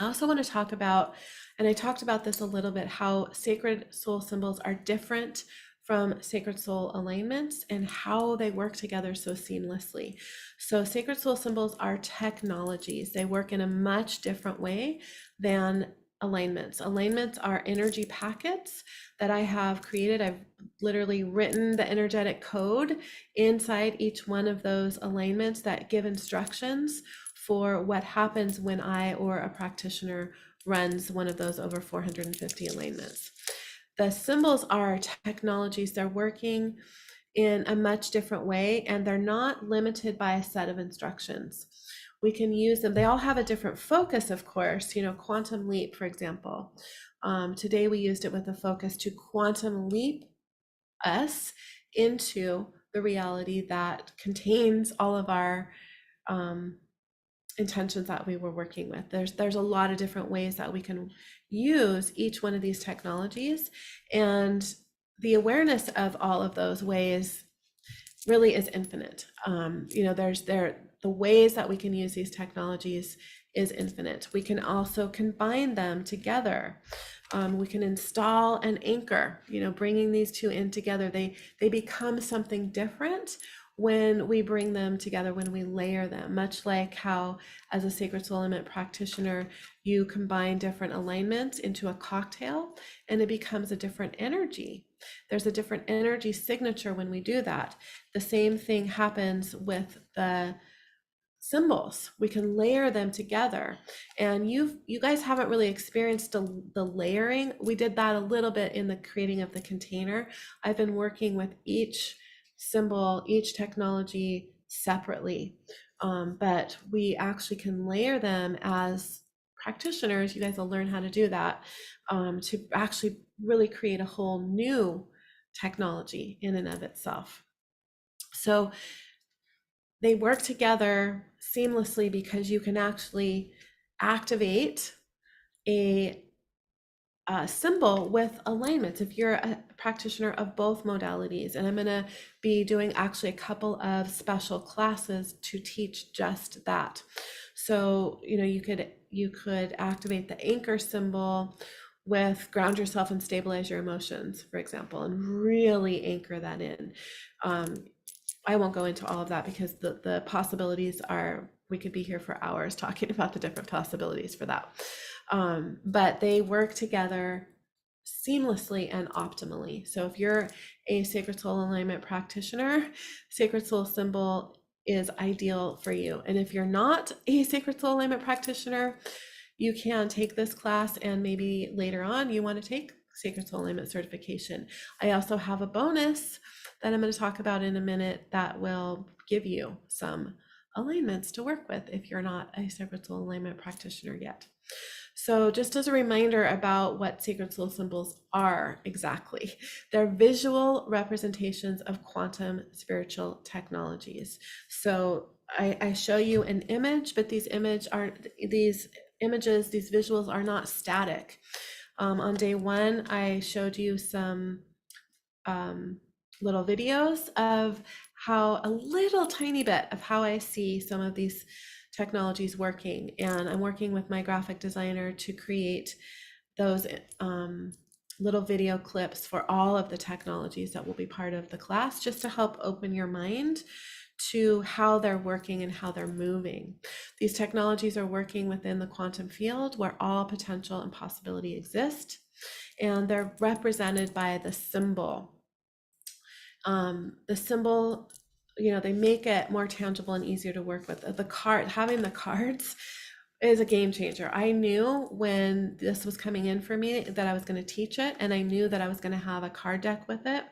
I also want to talk about, and I talked about this a little bit, how sacred soul symbols are different from sacred soul alignments and how they work together so seamlessly. So sacred soul symbols are technologies. They work in a much different way than alignments. Alignments are energy packets that I have created. I've literally written the energetic code inside each one of those alignments that give instructions for what happens when I or a practitioner runs one of those over 450 alignments. The symbols are technologies. They're working in a much different way, and they're not limited by a set of instructions. We can use them. They all have a different focus, of course. Quantum leap, for example. Today we used it with a focus to quantum leap us into the reality that contains all of our intentions that we were working with. There's a lot of different ways that we can use each one of these technologies, and the awareness of all of those ways really is infinite. The ways that we can use these technologies is infinite. We can also combine them together. We can install an anchor, bringing these two in together. They become something different when we bring them together, when we layer them, much like how as a sacred soul alignment practitioner, you combine different alignments into a cocktail and it becomes a different energy. There's a different energy signature when we do that. The same thing happens with the symbols. We can layer them together, and you guys haven't really experienced the layering. We did that a little bit in the creating of the container. I've been working with each symbol, each technology separately, but we actually can layer them as practitioners. You guys will learn how to do that, to actually really create a whole new technology in and of itself. So they work together seamlessly because you can actually activate a symbol with alignments if you're a practitioner of both modalities. And I'm going to be doing actually a couple of special classes to teach just that. So, you could activate the anchor symbol with ground yourself and stabilize your emotions, for example, and really anchor that in. I won't go into all of that because the possibilities are, we could be here for hours talking about the different possibilities for that. But they work together seamlessly and optimally. So if you're a sacred soul alignment practitioner, sacred soul symbol is ideal for you. And if you're not a sacred soul alignment practitioner, you can take this class, and maybe later on you want to take sacred soul alignment certification. I also have a bonus that I'm going to talk about in a minute that will give you some alignments to work with if you're not a sacred soul alignment practitioner yet. So just as a reminder about what sacred soul symbols are exactly, they're visual representations of quantum spiritual technologies. So I show you an image, but these images, these visuals are not static. On day one, I showed you some little videos of how a little tiny bit of how I see some of these technologies working, and I'm working with my graphic designer to create those little video clips for all of the technologies that will be part of the class, just to help open your mind to how they're working and how they're moving. These technologies are working within the quantum field where all potential and possibility exist, and they're represented by the symbol. The symbol, they make it more tangible and easier to work with. The card, having the cards is a game changer. I knew when this was coming in for me that I was going to teach it, and I knew that I was going to have a card deck with it.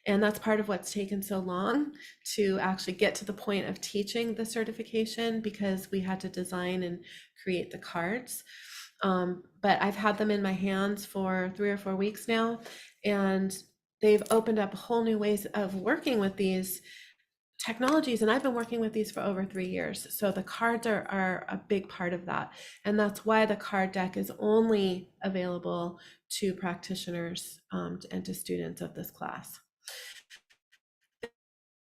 And that's part of what's taken so long to actually get to the point of teaching the certification, because we had to design and create the cards. But I've had them in my hands for 3 or 4 weeks now, and they've opened up whole new ways of working with these technologies, and I've been working with these for over 3 years. So the cards are a big part of that, and that's why the card deck is only available to practitioners and to students of this class.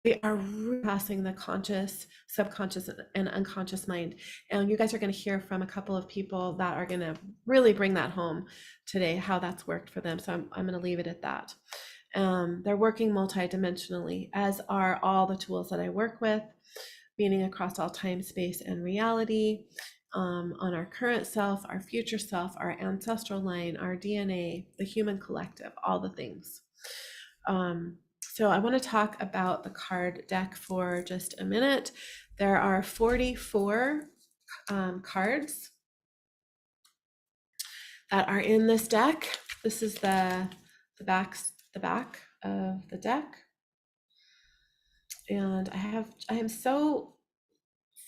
We are passing the conscious, subconscious, and unconscious mind, and you guys are going to hear from a couple of people that are going to really bring that home today, how that's worked for them. So I'm going to leave it at that. They're working multidimensionally, as are all the tools that I work with, meaning across all time, space, and reality, on our current self, our future self, our ancestral line, our DNA, the human collective, all the things. So I want to talk about the card deck for just a minute. There are 44 cards that are in this deck. This is the back of the deck. And I am so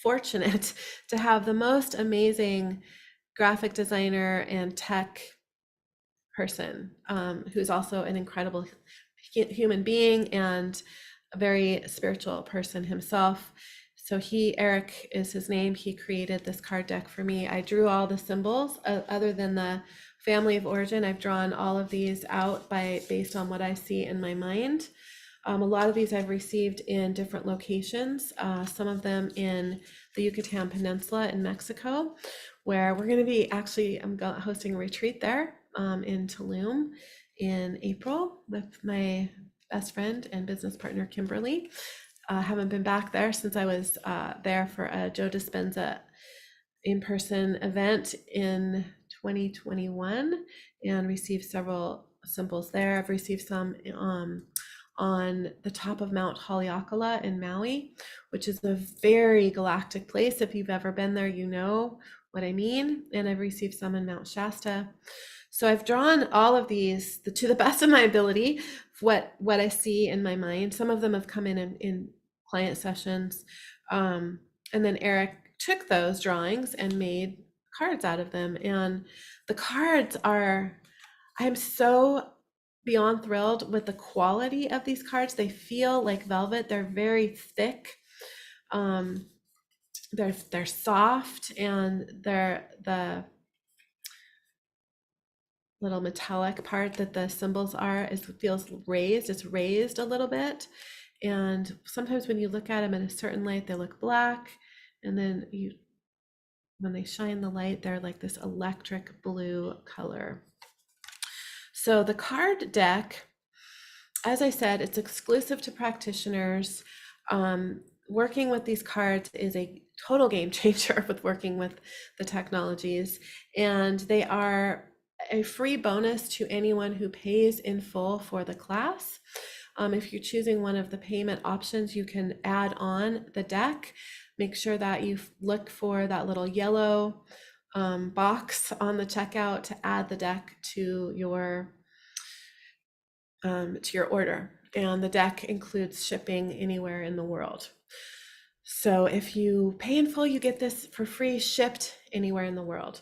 fortunate to have the most amazing graphic designer and tech person, who's also an incredible human being and a very spiritual person himself. So Eric is his name. He created this card deck for me. I drew all the symbols other than the family of origin. I've drawn all of these out based on what I see in my mind. A lot of these I've received in different locations, some of them in the Yucatan Peninsula in Mexico, where we're going to be I'm hosting a retreat there in Tulum in April with my best friend and business partner, Kimberly. I haven't been back there since I was there for a Joe Dispenza in-person event in 2021 and received several symbols there. I've received some on the top of Mount Haleakala in Maui, which is a very galactic place. If you've ever been there, you know what I mean. And I've received some in Mount Shasta. So I've drawn all of these to the best of my ability, what I see in my mind. Some of them have come in client sessions. And then Eric took those drawings and made cards out of them. And the cards I'm so beyond thrilled with the quality of these cards. They feel like velvet. They're very thick. They're soft, and the little metallic part that the symbols feels raised. It's raised a little bit. And sometimes when you look at them in a certain light, they look black. And then when they shine the light, they're like this electric blue color. So the card deck, as I said, it's exclusive to practitioners. Working with these cards is a total game changer with working with the technologies, and they are a free bonus to anyone who pays in full for the class. If you're choosing one of the payment options, you can add on the deck. Make sure that you look for that little yellow box on the checkout to add the deck to your order. And the deck includes shipping anywhere in the world. So if you pay in full, you get this for free, shipped anywhere in the world.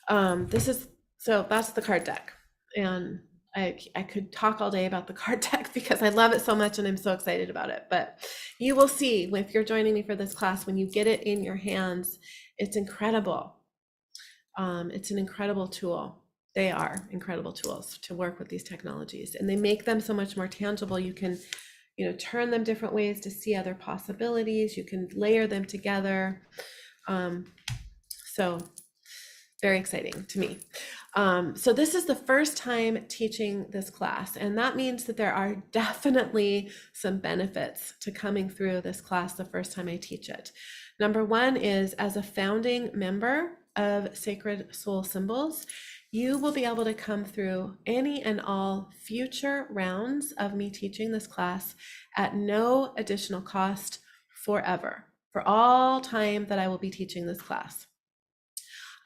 So that's the card deck. And I could talk all day about the card deck because I love it so much and I'm so excited about it. But you will see if you're joining me for this class, when you get it in your hands, it's incredible. It's an incredible tool. They are incredible tools to work with these technologies, and they make them so much more tangible. You can, turn them different ways to see other possibilities. You can layer them together. So very exciting to me. So this is the first time teaching this class, and that means that there are definitely some benefits to coming through this class the first time I teach it. Number one is, as a founding member of Sacred Soul Symbols, you will be able to come through any and all future rounds of me teaching this class at no additional cost forever, for all time that I will be teaching this class.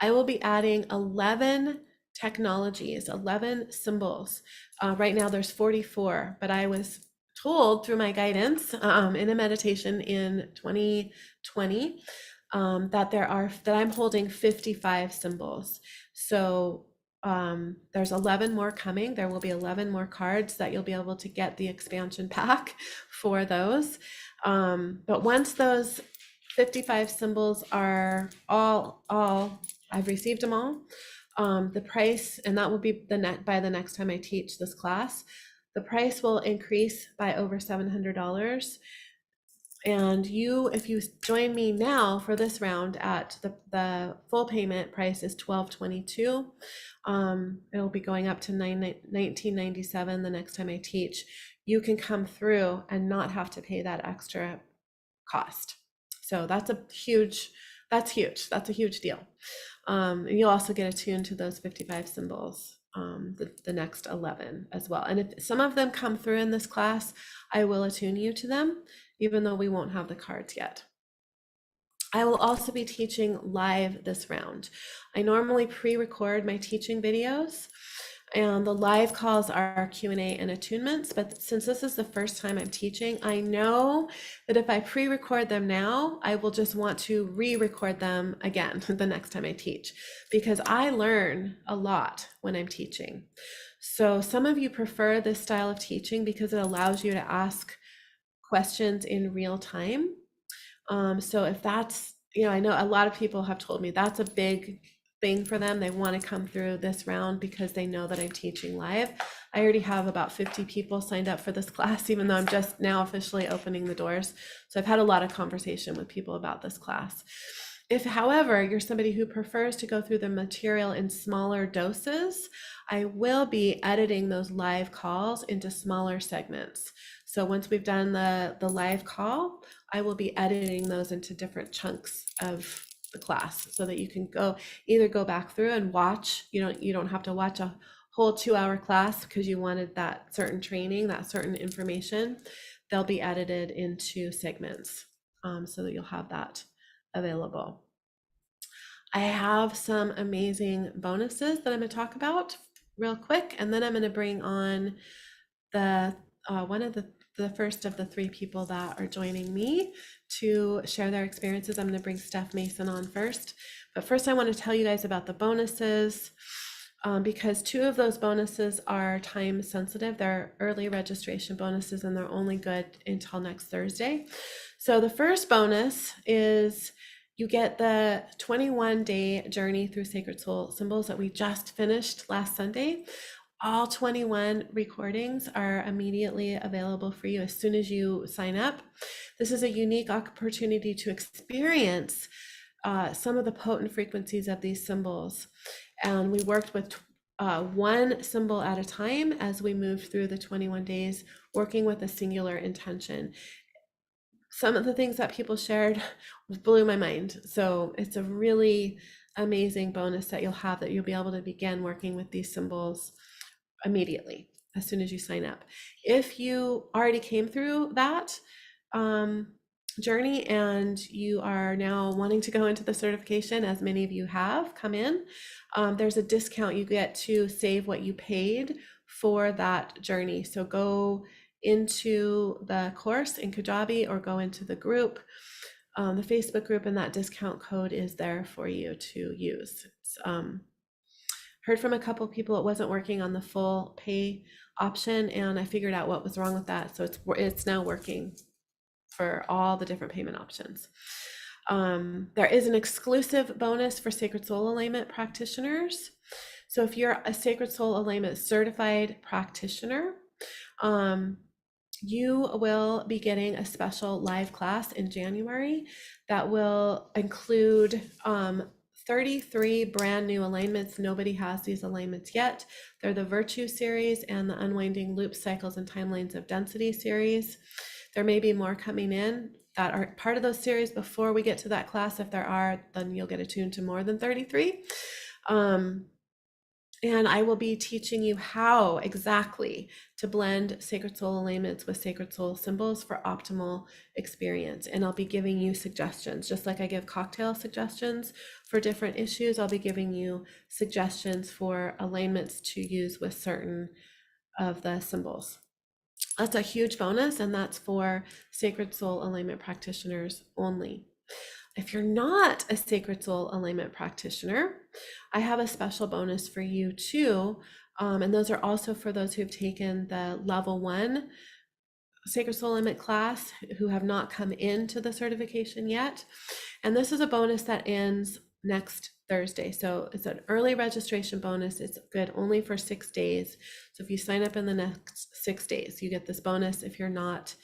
I will be adding 11 technologies, 11 symbols. Right now there's 44, but I was told through my guidance in a meditation in 2020 that I'm holding 55 symbols. So there's 11 more coming. There will be 11 more cards that you'll be able to get the expansion pack for those. But once those 55 symbols are all I've received them all. The price, and that will be by the next time I teach this class, the price will increase by over $700. And if you join me now for this round at the full payment price is $12.22. It'll be going up to $19.97 the next time I teach. You can come through and not have to pay that extra cost. So that's huge. That's a huge deal. And you'll also get attuned to those 55 symbols, the next 11 as well. And if some of them come through in this class, I will attune you to them, even though we won't have the cards yet. I will also be teaching live this round. I normally pre-record my teaching videos, and the live calls are Q&A and attunements, but since this is the first time I'm teaching, I know that if I pre-record them now, I will just want to re-record them again the next time I teach, because I learn a lot when I'm teaching. So some of you prefer this style of teaching because it allows you to ask questions in real time. So if that's, I know a lot of people have told me that's a big thing for them. They want to come through this round because they know that I'm teaching live. I already have about 50 people signed up for this class, even though I'm just now officially opening the doors. So I've had a lot of conversation with people about this class. If, however, you're somebody who prefers to go through the material in smaller doses, I will be editing those live calls into smaller segments. So once we've done the live call, I will be editing those into different chunks of the class so that you can either go back through and watch. You don't have to watch a whole 2-hour class because you wanted that certain training, that certain information. They'll be edited into segments so that you'll have that available. I have some amazing bonuses that I'm going to talk about real quick, and then I'm going to bring on one of the first of the 3 people that are joining me to share their experiences. I'm going to bring Steph Mason on first, but first I want to tell you guys about the bonuses because 2 of those bonuses are time sensitive. They're early registration bonuses and they're only good until next Thursday. So the first bonus is you get the 21-day journey through Sacred Soul Symbols that we just finished last Sunday. All 21 recordings are immediately available for you as soon as you sign up. This is a unique opportunity to experience some of the potent frequencies of these symbols. And we worked with one symbol at a time as we moved through the 21 days, working with a singular intention. Some of the things that people shared blew my mind. So it's a really amazing bonus that you'll be able to begin working with these symbols immediately as soon as you sign up. If you already came through that journey and you are now wanting to go into the certification, as many of you have come in, there's a discount you get to save what you paid for that journey. So go into the course in Kajabi or go into the group, the Facebook group, and that discount code is there for you to use. It's, heard from a couple people it wasn't working on the full pay option, and I figured out what was wrong with that. So it's now working for all the different payment options. There is an exclusive bonus for Sacred Soul Alignment practitioners. So if you're a Sacred Soul Alignment certified practitioner, you will be getting a special live class in January that will include 33 brand new alignments. Nobody has these alignments yet. They're the Virtue series and the Unwinding Loop Cycles and Timelines of Density series. There may be more coming in that are part of those series before we get to that class. If there are, then you'll get attuned to more than 33. And I will be teaching you how exactly to blend sacred soul alignments with sacred soul symbols for optimal experience. And I'll be giving you suggestions, just like I give cocktail suggestions for different issues. I'll be giving you suggestions for alignments to use with certain of the symbols. That's a huge bonus, and that's for sacred soul alignment practitioners only. If you're not a sacred soul alignment practitioner, I have a special bonus for you too. And those are also for those who've taken the level 1 sacred soul alignment class who have not come into the certification yet. And this is a bonus that ends next Thursday. So it's an early registration bonus. It's good only for 6 days. So if you sign up in the next 6 days, you get this bonus. If you're not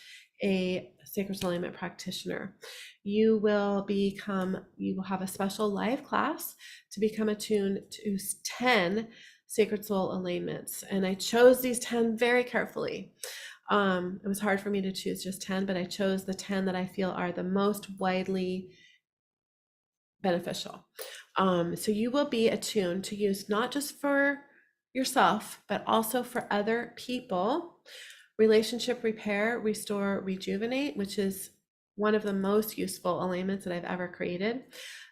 a sacred soul alignment practitioner, you will have a special live class to become attuned to 10 sacred soul alignments. And I chose these 10 very carefully. It was hard for me to choose just 10, but I chose the 10 that I feel are the most widely beneficial. So you will be attuned to use not just for yourself, but also for other people. Relationship repair, restore, rejuvenate, which is one of the most useful alignments that I've ever created.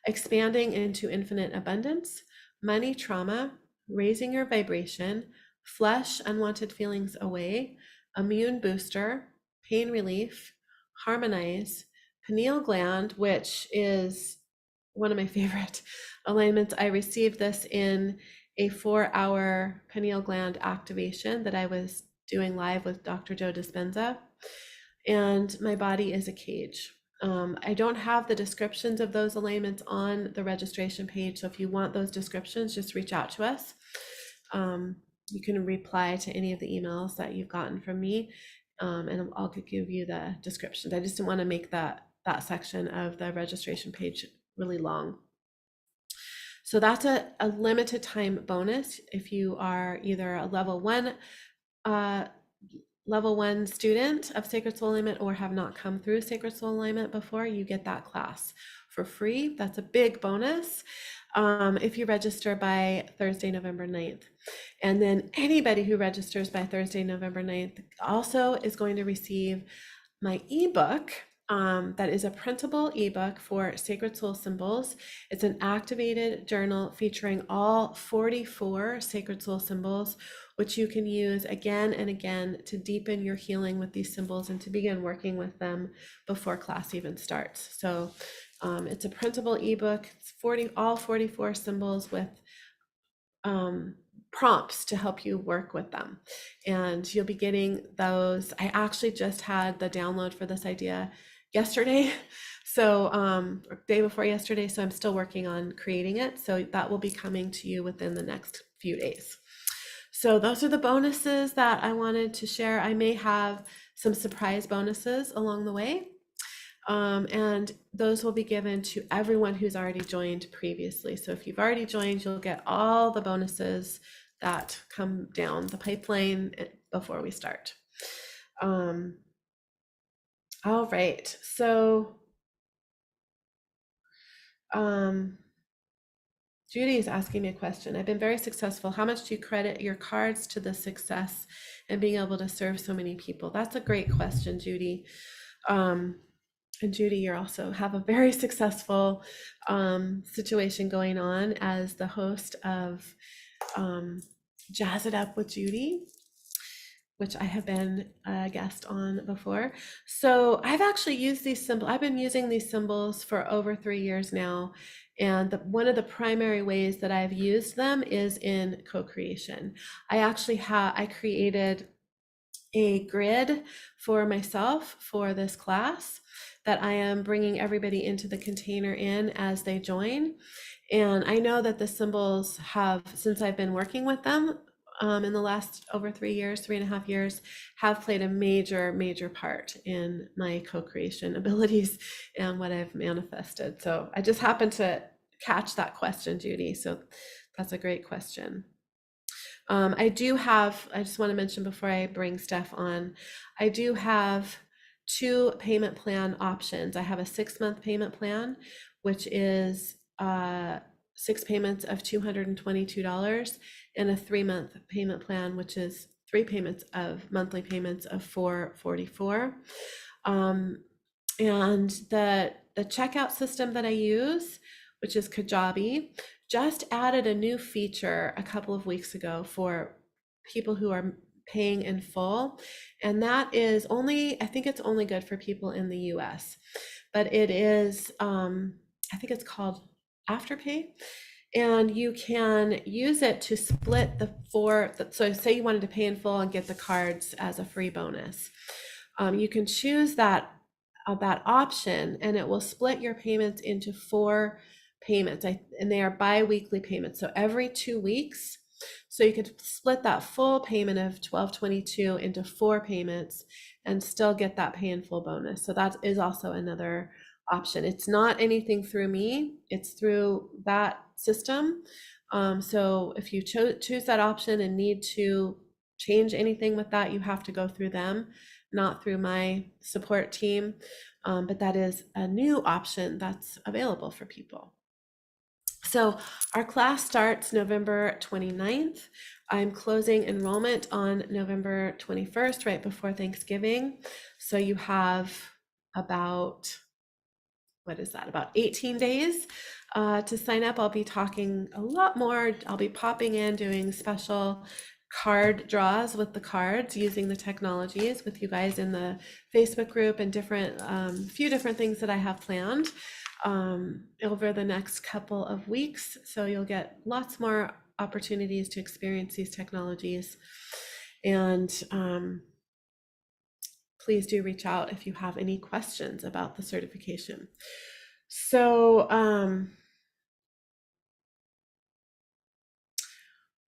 Expanding into infinite abundance, money trauma, raising your vibration, flush unwanted feelings away, immune booster, pain relief, harmonize, pineal gland, which is one of my favorite alignments. I received this in a 4-hour pineal gland activation that I was doing live with Dr. Joe Dispenza. And my body is a cage. I don't have the descriptions of those alignments on the registration page. So if you want those descriptions, just reach out to us. You can reply to any of the emails that you've gotten from me, and I'll give you the descriptions. I just didn't want to make that section of the registration page really long. So that's a limited time bonus. If you are either a level 1 student of Sacred Soul Alignment or have not come through Sacred Soul Alignment before, you get that class for free. That's a big bonus if you register by Thursday, November 9th. And then anybody who registers by Thursday, November 9th also is going to receive my ebook. That is a printable ebook for sacred soul symbols. It's an activated journal featuring all 44 sacred soul symbols, which you can use again and again to deepen your healing with these symbols and to begin working with them before class even starts. So it's a printable ebook. It's all 44 symbols with prompts to help you work with them. And you'll be getting those. I actually just had the download for this idea yesterday. So day before yesterday. So I'm still working on creating it. So that will be coming to you within the next few days. So those are the bonuses that I wanted to share. I may have some surprise bonuses along the way. And those will be given to everyone who's already joined previously. So if you've already joined, you'll get all the bonuses that come down the pipeline before we start. All right, so Judy is asking me a question. I've been very successful. How much do you credit your cards to the success and being able to serve so many people? That's a great question, Judy. And Judy, you also have a very successful situation going on as the host of Jazz It Up with Judy, which I have been a guest on before. So I've actually used these symbols. I've been using these symbols for over 3 years now. And one of the primary ways that I've used them is in co-creation. I created a grid for myself for this class that I am bringing everybody into the container in as they join. And I know that the symbols have, since I've been working with them, in the last over 3 years, 3.5 years, have played a major, major part in my co-creation abilities and what I've manifested. So I just happened to catch that question, Judy. So that's a great question. I just want to mention before I bring Steph on, I do have 2 payment plan options. I have a 6-month payment plan, which is 6 payments of $222, and a 3-month payment plan, which is 3 monthly payments of $444. And the checkout system that I use, which is Kajabi, just added a new feature a couple of weeks ago for people who are paying in full. And that is only, I think it's only good for people in the US, but it is, I think it's called Afterpay. And you can use it to split so say you wanted to pay in full and get the cards as a free bonus. You can choose that option, and it will split your payments into 4 payments, and they are bi-weekly payments, so every 2 weeks. So you could split that full payment of $12.22 into 4 payments and still get that pay in full bonus. So that is also another option. It's not anything through me, it's through that system. So if you choose that option and need to change anything with that, you have to go through them, not through my support team. But that is a new option that's available for people. So our class starts November 29th. I'm closing enrollment on November 21st, right before Thanksgiving. So you have about 18 days to sign up. I'll be talking a lot more. I'll be popping in, doing special card draws with the cards, using the technologies with you guys in the Facebook group, and few different things that I have planned over the next couple of weeks. So you'll get lots more opportunities to experience these technologies. And please do reach out if you have any questions about the certification. So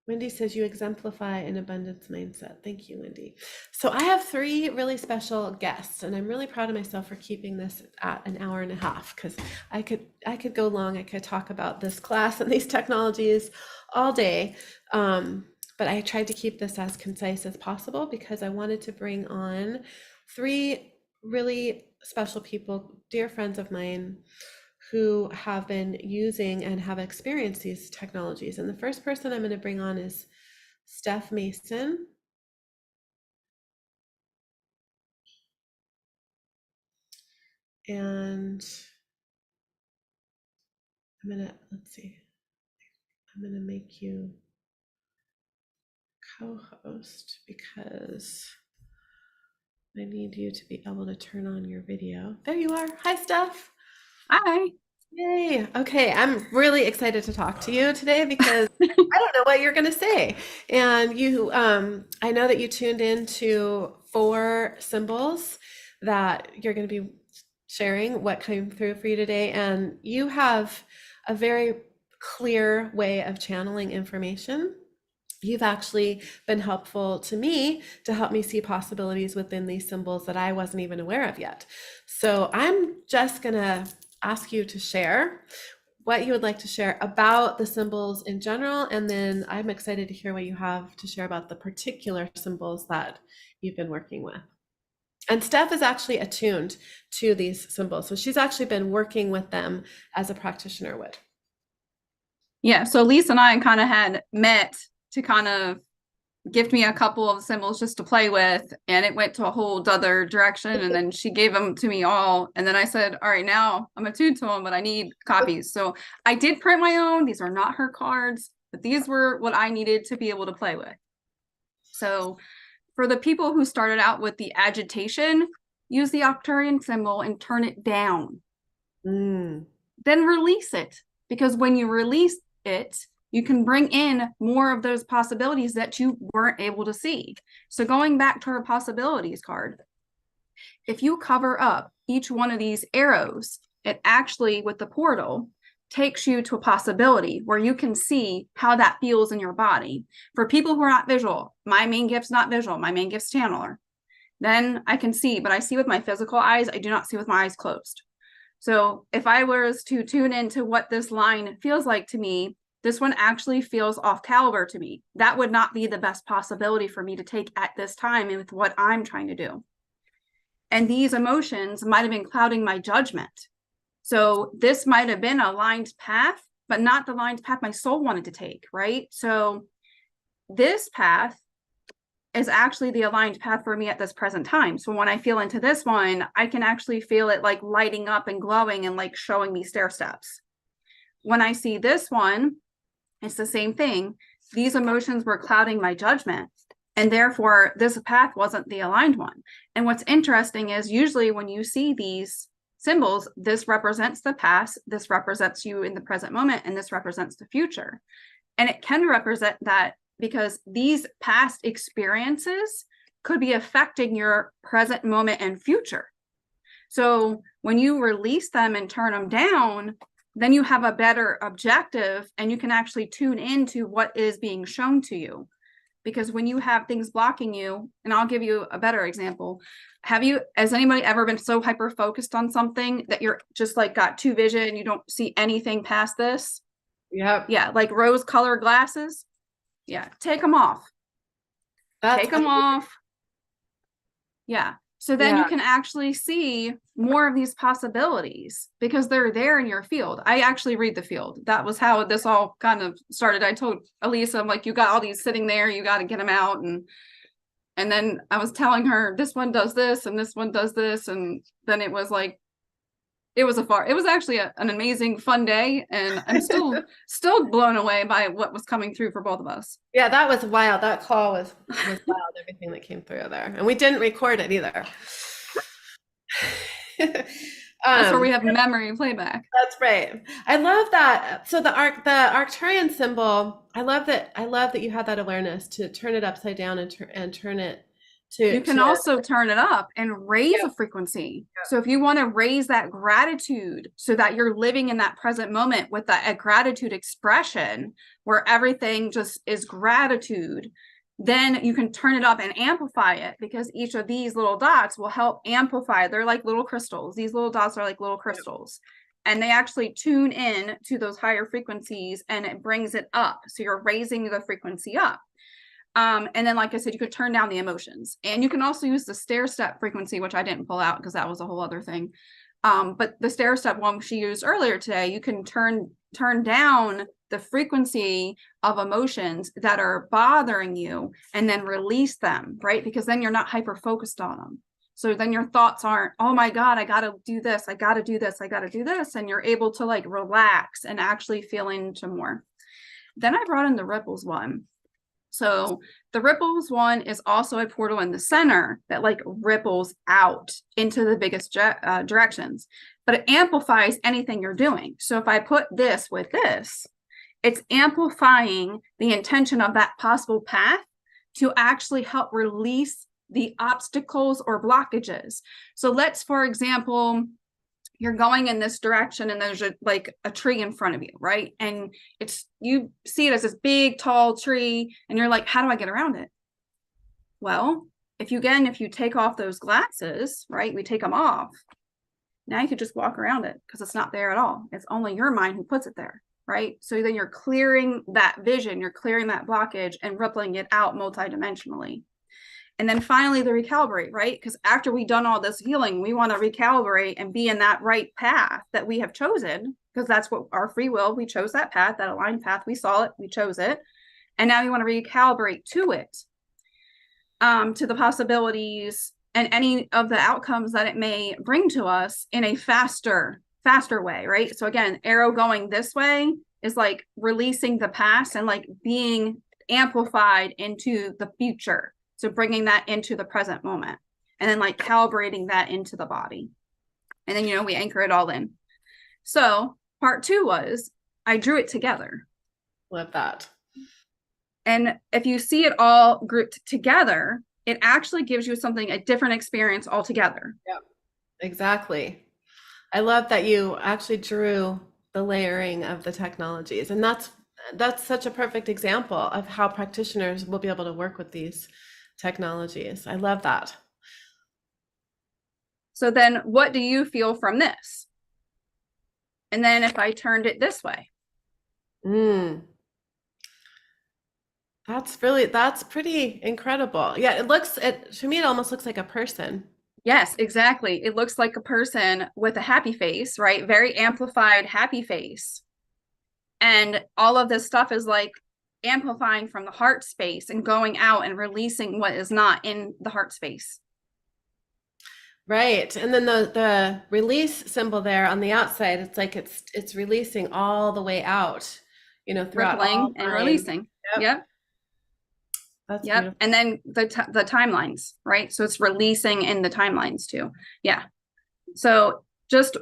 Wendy says you exemplify an abundance mindset. Thank you, Wendy. So I have 3 really special guests, and I'm really proud of myself for keeping this at an hour and a half, because I could go long. I could talk about this class and these technologies all day. But I tried to keep this as concise as possible because I wanted to bring on 3 really special people, dear friends of mine, who have been using and have experienced these technologies. And the first person I'm going to bring on is Steph Mason. And let's see, I'm going to make you co-host because I need you to be able to turn on your video. There you are. Hi, Steph. Hi. Yay. Okay, I'm really excited to talk to you today because I don't know what you're going to say. And I know that you tuned in to 4 symbols that you're going to be sharing what came through for you today. And you have a very clear way of channeling information. You've actually been helpful to me to help me see possibilities within these symbols that I wasn't even aware of yet. So I'm just going to ask you to share what you would like to share about the symbols in general, and then I'm excited to hear what you have to share about the particular symbols that you've been working with. And Steph is actually attuned to these symbols, so she's actually been working with them as a practitioner would. Yeah, so Lisa and I kind of had met to kind of gift me a couple of symbols just to play with, and it went to a whole other direction, and then she gave them to me all, and then I said, all right, now I'm attuned to them, but I need copies. So I did print my own. These are not her cards, but these were what I needed to be able to play with. So for the people who started out with the agitation, use the Octurian symbol and turn it down. Then release it, because when you release it, you can bring in more of those possibilities that you weren't able to see. So going back to our possibilities card, if you cover up each one of these arrows, it actually, with the portal, takes you to a possibility where you can see how that feels in your body. For people who are not visual, my main gift's not visual, my main gift's channeler. Then I can see, but I see with my physical eyes, I do not see with my eyes closed. So if I was to tune into what this line feels like to me, this one actually feels off caliber to me. That would not be the best possibility for me to take at this time and with what I'm trying to do. And these emotions might have been clouding my judgment. So this might have been a lined path, but not the lined path my soul wanted to take, right? So this path is actually the aligned path for me at this present time. So when I feel into this one, I can actually feel it like lighting up and glowing and like showing me stair steps. When I see this one, it's the same thing. These emotions were clouding my judgment, and therefore this path wasn't the aligned one. And what's interesting is usually when you see these symbols, this represents the past, this represents you in the present moment, and this represents the future. And it can represent that because these past experiences could be affecting your present moment and future. So when you release them and turn them down, then you have a better objective and you can actually tune into what is being shown to you. Because when you have things blocking you, and I'll give you a better example. Has anybody ever been so hyper focused on something that you're just like got two vision and you don't see anything past this? Yep. Yeah, like rose colored glasses. Yeah, take them off. Take them off. Yeah. So then you can actually see more of these possibilities because they're there in your field. I actually read the field. That was how this all kind of started. I told Elysia, I'm like, you got all these sitting there, you got to get them out. And then I was telling her this one does this and this one does this. And then it was like, it was actually an amazing fun day, and I'm still blown away by what was coming through for both of us. Yeah, that was wild. That call was wild, everything that came through there. And we didn't record it either. That's where we have memory playback. That's right. I love that. So the Arcturian symbol, I love that you have that awareness to turn it upside down and turn it to. You can also turn it up and raise a frequency. So if you want to raise that gratitude so that you're living in that present moment with a gratitude expression where everything just is gratitude, then you can turn it up and amplify it, because each of these little dots will help amplify. They're like little crystals. These little dots are like little crystals. And they actually tune in to those higher frequencies and it brings it up. So you're raising the frequency up. And then, like I said, you could turn down the emotions, and you can also use the stair step frequency, which I didn't pull out because that was a whole other thing. But the stair step one she used earlier today, you can turn down the frequency of emotions that are bothering you and then release them, right? Because then you're not hyper focused on them. So then your thoughts aren't, oh my God, I got to do this. I got to do this. I got to do this. And you're able to like relax and actually feel into more. Then I brought in the ripples one. So the ripples one is also a portal in the center that like ripples out into the biggest directions, but it amplifies anything you're doing. So if I put this with this, it's amplifying the intention of that possible path to actually help release the obstacles or blockages. So let's, for example, you're going in this direction and there's a tree in front of you, right? And you see it as this big, tall tree and you're like, how do I get around it? Well, if you take off those glasses, right? We take them off. Now you could just walk around it because it's not there at all. It's only your mind who puts it there, right? So then you're clearing that vision, you're clearing that blockage and rippling it out multidimensionally. And then finally the recalibrate, right? Because after we've done all this healing, we want to recalibrate and be in that right path that we have chosen, because that's what our free will, we chose that path, that aligned path, we saw it, we chose it. And now we want to recalibrate to it, to the possibilities and any of the outcomes that it may bring to us in a faster way, right? So again, arrow going this way is like releasing the past and like being amplified into the future. So bringing that into the present moment and then like calibrating that into the body. And then, we anchor it all in. So part 2 was I drew it together. Love that. And if you see it all grouped together, it actually gives you a different experience altogether. Yeah, exactly. I love that you actually drew the layering of the technologies. And that's such a perfect example of how practitioners will be able to work with these technologies. I love that. So then what do you feel from this? And then if I turned it this way, Mm, that's pretty incredible. Yeah, to me, it almost looks like a person. yes, exactly. It looks like a person with a happy face, right? Very amplified happy face. And all of this stuff is like amplifying from the heart space and going out and releasing what is not in the heart space. Right. And then the release symbol there on the outside, it's like it's releasing all the way out, throughout all Rippling and time. releasing. Yep. Yep. That's Yep. beautiful. And then the timelines, right? So it's releasing in the timelines too. Yeah. So just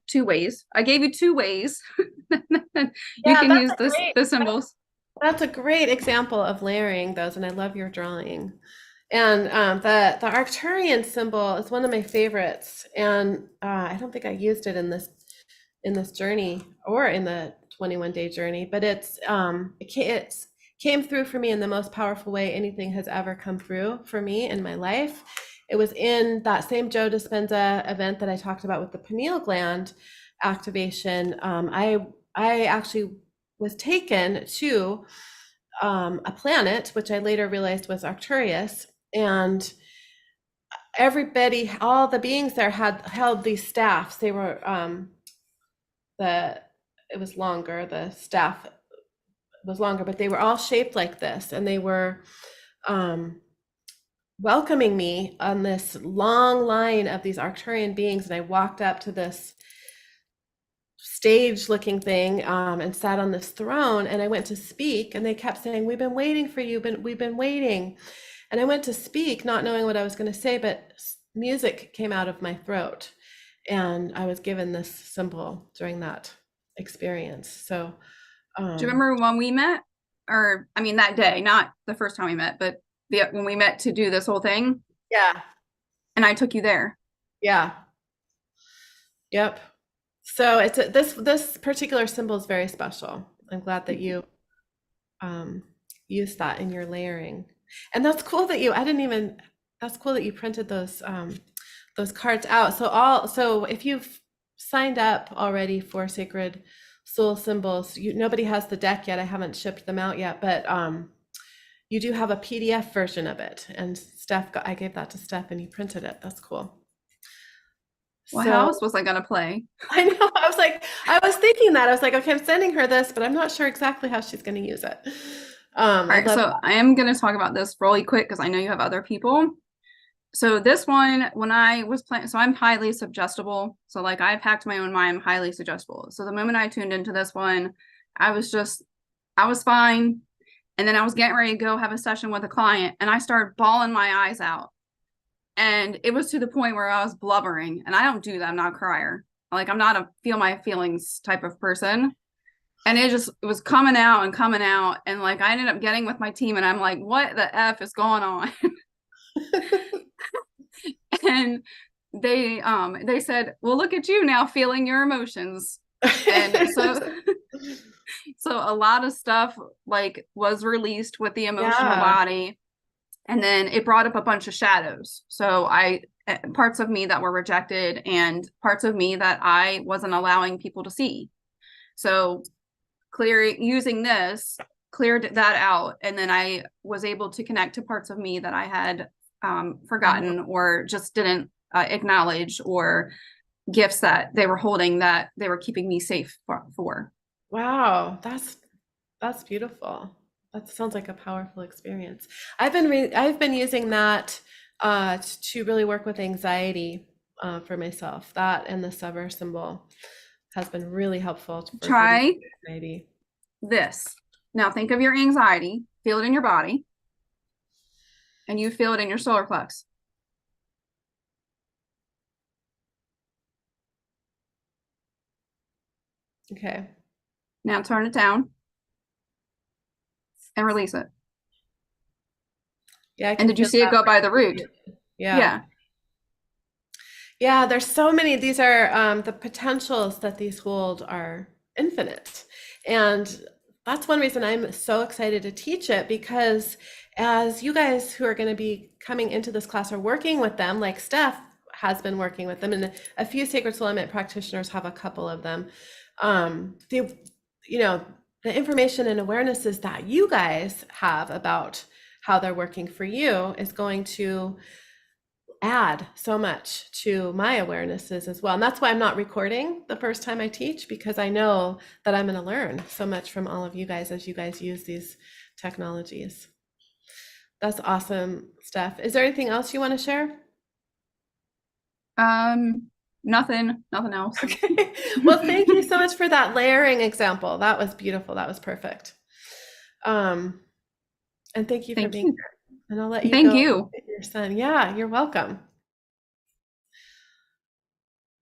two ways. I gave you two ways. You Yeah, can use the symbols. that's a great example of layering those, and I love your drawing. And the Arcturian symbol is one of my favorites, and I don't think I used it in this journey or in the 21-day journey, but it's came through for me in the most powerful way anything has ever come through for me in my life. It was in that same Joe Dispenza event that I talked about with the pineal gland activation. I actually was taken to a planet, which I later realized was Arcturus, and everybody, all the beings there had held these staffs. They were the it was longer. The staff was longer, but they were all shaped like this, and they were um, welcoming me on this long line of these Arcturian beings. And I walked up to this stage looking thing and sat on this throne, and I went to speak, and they kept saying, "We've been waiting for you, but we've been waiting." And I went to speak not knowing what I was going to say, but music came out of my throat, and I was given this symbol during that experience. So Do you um remember when we met? Or I mean that day, not the first time we met, but when we met to do this whole thing yeah, and I took you there. yeah, yep. So this particular symbol is very special. I'm glad that you um used that in your layering. And that's cool that that's cool that you printed those cards out. So if you've signed up already for Sacred Soul Symbols, nobody has the deck yet. I haven't shipped them out yet, but you do have a PDF version of it. And I gave that to Steph, and he printed it. That's cool. Well, how So else was I gonna play? I know, I was thinking that. I was like, okay, I'm sending her this, but I'm not sure exactly how she's going to use it. All I right, love so I am gonna talk about this really quick because I know you have other people. So this one, when I was playing, so I'm highly suggestible. So like I've hacked my own mind, I'm highly suggestible. So the moment I tuned into this one, I was fine. And then I was getting ready to go have a session with a client, and I started bawling my eyes out. And it was to the point where I was blubbering. And I don't do that. I'm not a crier. Like I'm not a feel my feelings type of person. And it was coming out and coming out. And like I ended up getting with my team, and I'm like, what the F is going on? And they said, well, look at you now feeling your emotions. And so so a lot of stuff like was released with the emotional Yeah. body, and then it brought up a bunch of shadows. So parts of me that were rejected and parts of me that I wasn't allowing people to see. So using this cleared that out, and then I was able to connect to parts of me that I had forgotten or just didn't acknowledge, or gifts that they were holding that they were keeping me safe for. Wow, that's beautiful. That sounds like a powerful experience. I've been using that to really work with anxiety for myself. That and the sever symbol has been really helpful for Try anxiety. this. Now think of your anxiety, feel it in your body, and you feel it in your solar plex. Okay. Now turn it down and release it. Yeah, I And can did you feel see it that. go by the root? Yeah. Yeah. Yeah, there's so many. These are the potentials that these hold are infinite. And that's one reason I'm so excited to teach it, because as you guys who are going to be coming into this class are working with them, like Steph has been working with them, and a few Sacred Soul Element practitioners have a couple of them. The, you know, the information and awarenesses that you guys have about how they're working for you is going to add so much to my awarenesses as well. And that's why I'm not recording the first time I teach, because I know that I'm going to learn so much from all of you guys as you guys use these technologies. That's awesome, Steph. Is there anything else you want to share? Nothing else. Okay. Well, thank you so much for that layering example. That was beautiful. That was perfect. Um, and thank you for Thank being you. here. And I'll let you Thank go you. with your son. Yeah, you're welcome.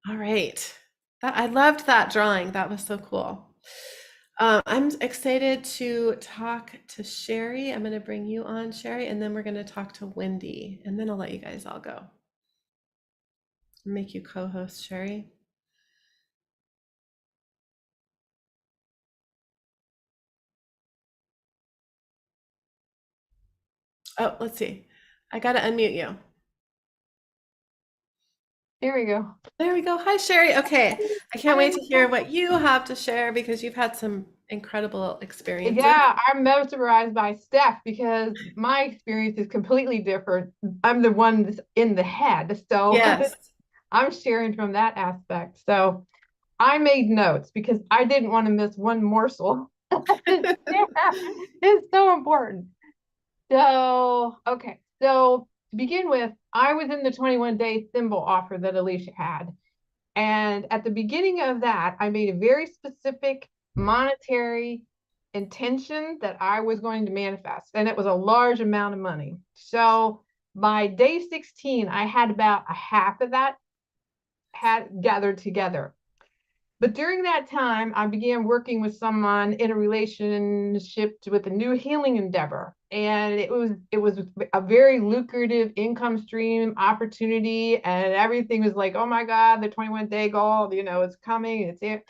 All right. I loved that drawing. That was so cool. I'm excited to talk to Sherry. I'm going to bring you on, Sherry, and then we're going to talk to Wendy, and then I'll let you guys all go. Make you co-host, Sherry. Oh, let's see. I got to unmute you. Here we go. There we go. Hi, Sherry. Okay. I can't wait to hear what you have to share, because you've had some incredible experiences. Yeah, I'm mesmerized by Steph because my experience is completely different. I'm the one that's in the head, so Yes. I'm sharing from that aspect. So I made notes because I didn't want to miss one morsel. It's so important. So, okay. So to begin with, I was in the 21-day symbol offer that Elysia had. And at the beginning of that, I made a very specific monetary intention that I was going to manifest. And it was a large amount of money. So by day 16, I had about a half of that had gathered together. But during that time, I began working with someone in a relationship with a new healing endeavor. And it was a very lucrative income stream opportunity. And everything was like, oh my God, the 21-day goal, it's coming, it's it.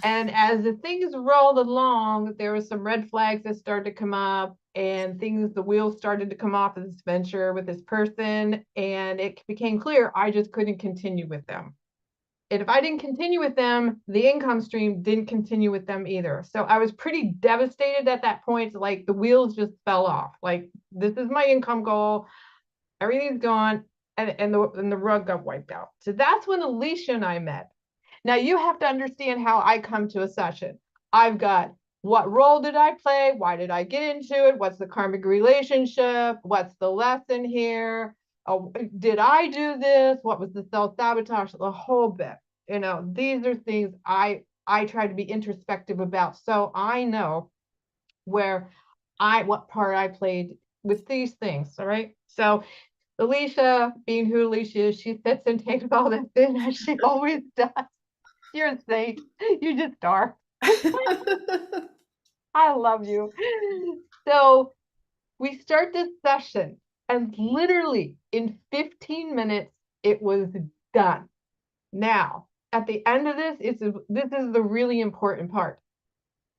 And as the things rolled along, there was some red flags that started to come up, and the wheels started to come off of this venture with this person. And it became clear I just couldn't continue with them. And if I didn't continue with them, the income stream didn't continue with them either. So I was pretty devastated at that point. Like the wheels just fell off. Like, this is my income goal. Everything's gone. And the rug got wiped out. So that's when Elysia and I met. Now you have to understand how I come to a session. I've got, what role did I play? Why did I get into it? What's the karmic relationship? What's the lesson here? Did I do this? What was the self-sabotage? The whole bit. These are things I try to be introspective about, so I know what part I played with these things. All right. So Elysia, being who Elysia is, she sits and takes all this in, as she always does. You're a saint. You just are. I love you. So we start this session, and literally in 15 minutes, it was done. Now, at the end of this is the really important part.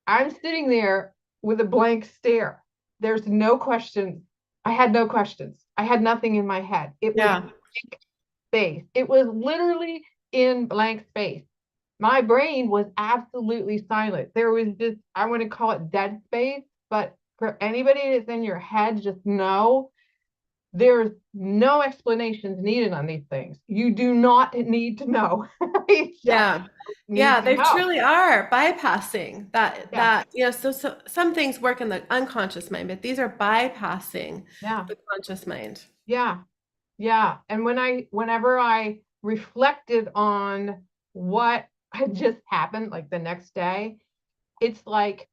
I'm sitting there with a blank stare. There's no questions. I had no questions. I had nothing in my head. It was blank space. It was literally in blank space. My brain was absolutely silent. There was just, I want to call it dead space, but for anybody that's in your head, just know there's no explanations needed on these things. You do not need to know. Yeah. Yeah, they truly are bypassing that, so some things work in the unconscious mind, but these are bypassing the conscious mind. Yeah. Yeah. And whenever I reflected on what had just happened, like the next day, it's like,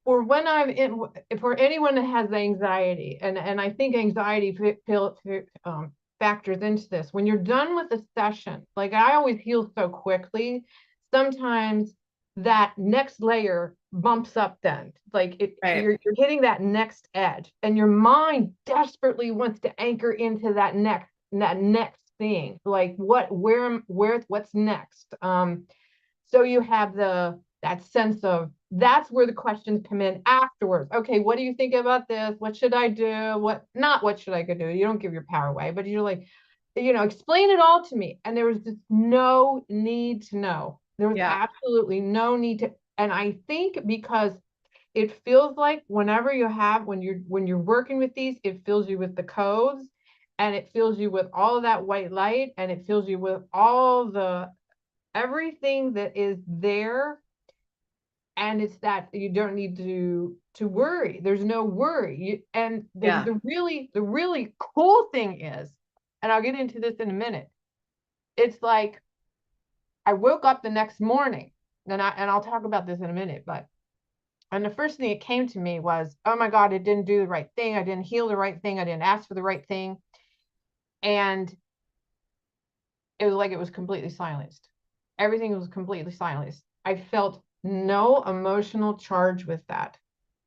or when I'm in, for anyone that has anxiety, and I think anxiety factors into this. When you're done with a session, like I always heal so quickly, sometimes that next layer bumps up. Then, like you're hitting that next edge, and your mind desperately wants to anchor into that next thing. Like what's next? So you have the that sense of, that's where the questions come in afterwards. Okay, what do you think about this? What should I do? What should I go do? You don't give your power away, but you're like, explain it all to me. And there was just no need to know. There was Yeah. absolutely no need to. And I think because it feels like whenever when you're working with these, it fills you with the codes, and it fills you with all of that white light, and it fills you with all the everything that is there. And it's that you don't need to worry. There's no worry. And Yeah. the really cool thing is, and I'll get into this in a minute, it's like I woke up the next morning, and I'll talk about this in a minute, and the first thing that came to me was, oh my God, I didn't do the right thing. I didn't heal the right thing. I didn't ask for the right thing. And it was like it was completely silenced. Everything was completely silenced. I felt no emotional charge with that.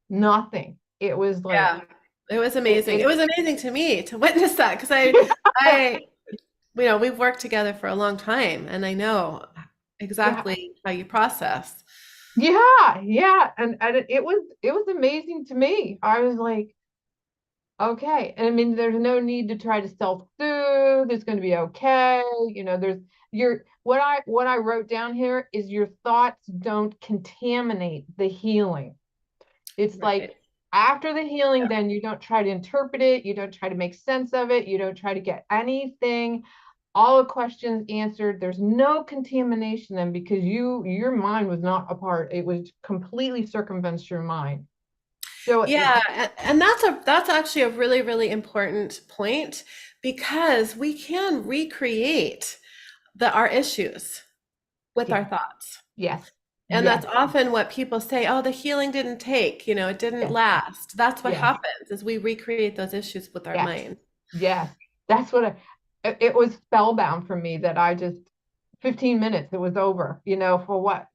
Nothing. It was like, Yeah. It was amazing. It was amazing to me to witness that because I, we've worked together for a long time and I know yeah, exactly how you process. yeah. And it was amazing to me. I was like, okay. And I mean, there's no need to try to self-soothe. It's going to be okay. There's what I wrote down here is your thoughts don't contaminate the healing. It's Right. like after the healing, Yeah. then you don't try to interpret it, you don't try to make sense of it, you don't try to get anything, all the questions answered. There's no contamination then because your mind was not a part. It was completely circumvents your mind. So Yeah, and that's actually a really, really important point because we can recreate our issues with our yes, thoughts. yes, And yes, that's often what people say, oh, the healing didn't take, it didn't yes, last. That's what yes, happens is we recreate those issues with our yes, mind. yes. That's what it was spellbound for me that I just 15 minutes, it was over, for what?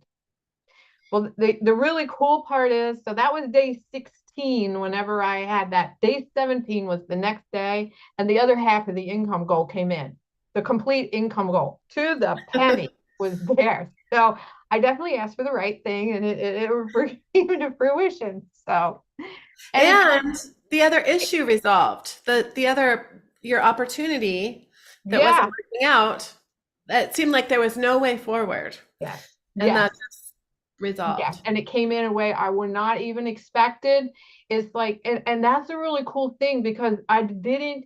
Well, the really cool part is, so that was day 16 whenever I had that. Day 17 was the next day, and the other half of the income goal came in. The complete income goal to the penny was there. So I definitely asked for the right thing, and it came to fruition. So, and it's like, And the other issue resolved, your opportunity that wasn't yeah, working out, it seemed like there was no way forward. yes, And yes. that just Yes, resolved. and it came in a way I would not even expected. It's like, and that's a really cool thing because I didn't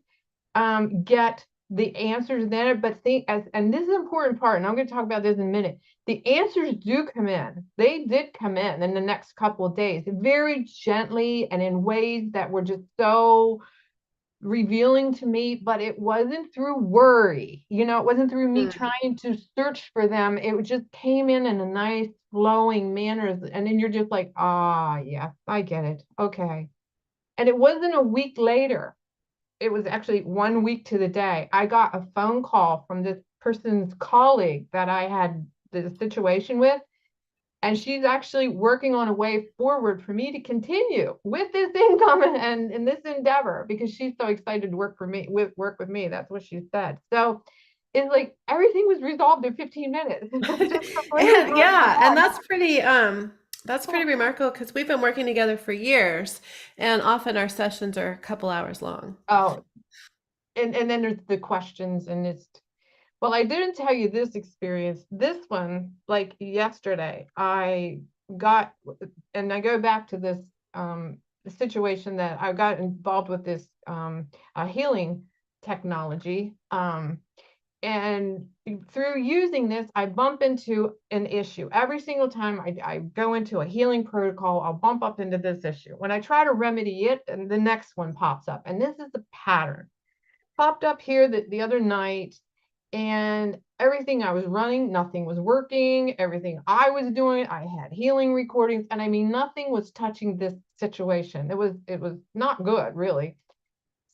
get the answers then, but think as, and this is an important part, and I'm going to talk about this in a minute. The answers do come in. They did come in the next couple of days, very gently and in ways that were just so revealing to me, but it wasn't through worry. It wasn't through me Mm. trying to search for them. It just came in a nice flowing manner. And then you're just like, yeah, I get it. Okay. And it wasn't a week later. It was actually 1 week to the day. I got a phone call from this person's colleague that I had the situation with, and she's actually working on a way forward for me to continue with this income and in this endeavor because she's so excited to work with me. That's what she said. So it's like everything was resolved in 15 minutes. It was just completely And yeah, and resolved. that's pretty remarkable because we've been working together for years and often our sessions are a couple hours long. Oh, and then there's the questions, and it's, well, I didn't tell you this experience. This one, like yesterday, I got, and I go back to this situation that I got involved with this healing technology. And through using this, I bump into an issue. Every single time I go into a healing protocol, I'll bump up into this issue. When I try to remedy it, and the next one pops up. And this is the pattern. Popped up here the other night, and everything I was running, nothing was working. Everything I was doing, I had healing recordings, and I mean, nothing was touching this situation. It was not good, really.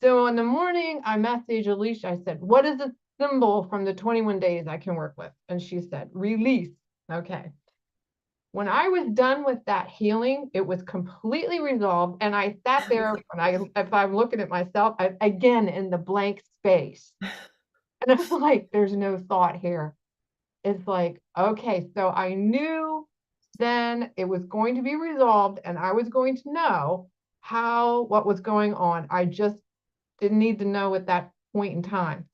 So in the morning, I messaged Elysia. I said, what is the symbol from the 21 days I can work with? And she said, release. Okay. When I was done with that healing, it was completely resolved. And I sat there, if I'm looking at myself, again in the blank space. And I was like, there's no thought here. It's like, okay, so I knew then it was going to be resolved and I was going to know what was going on. I just didn't need to know at that point in time.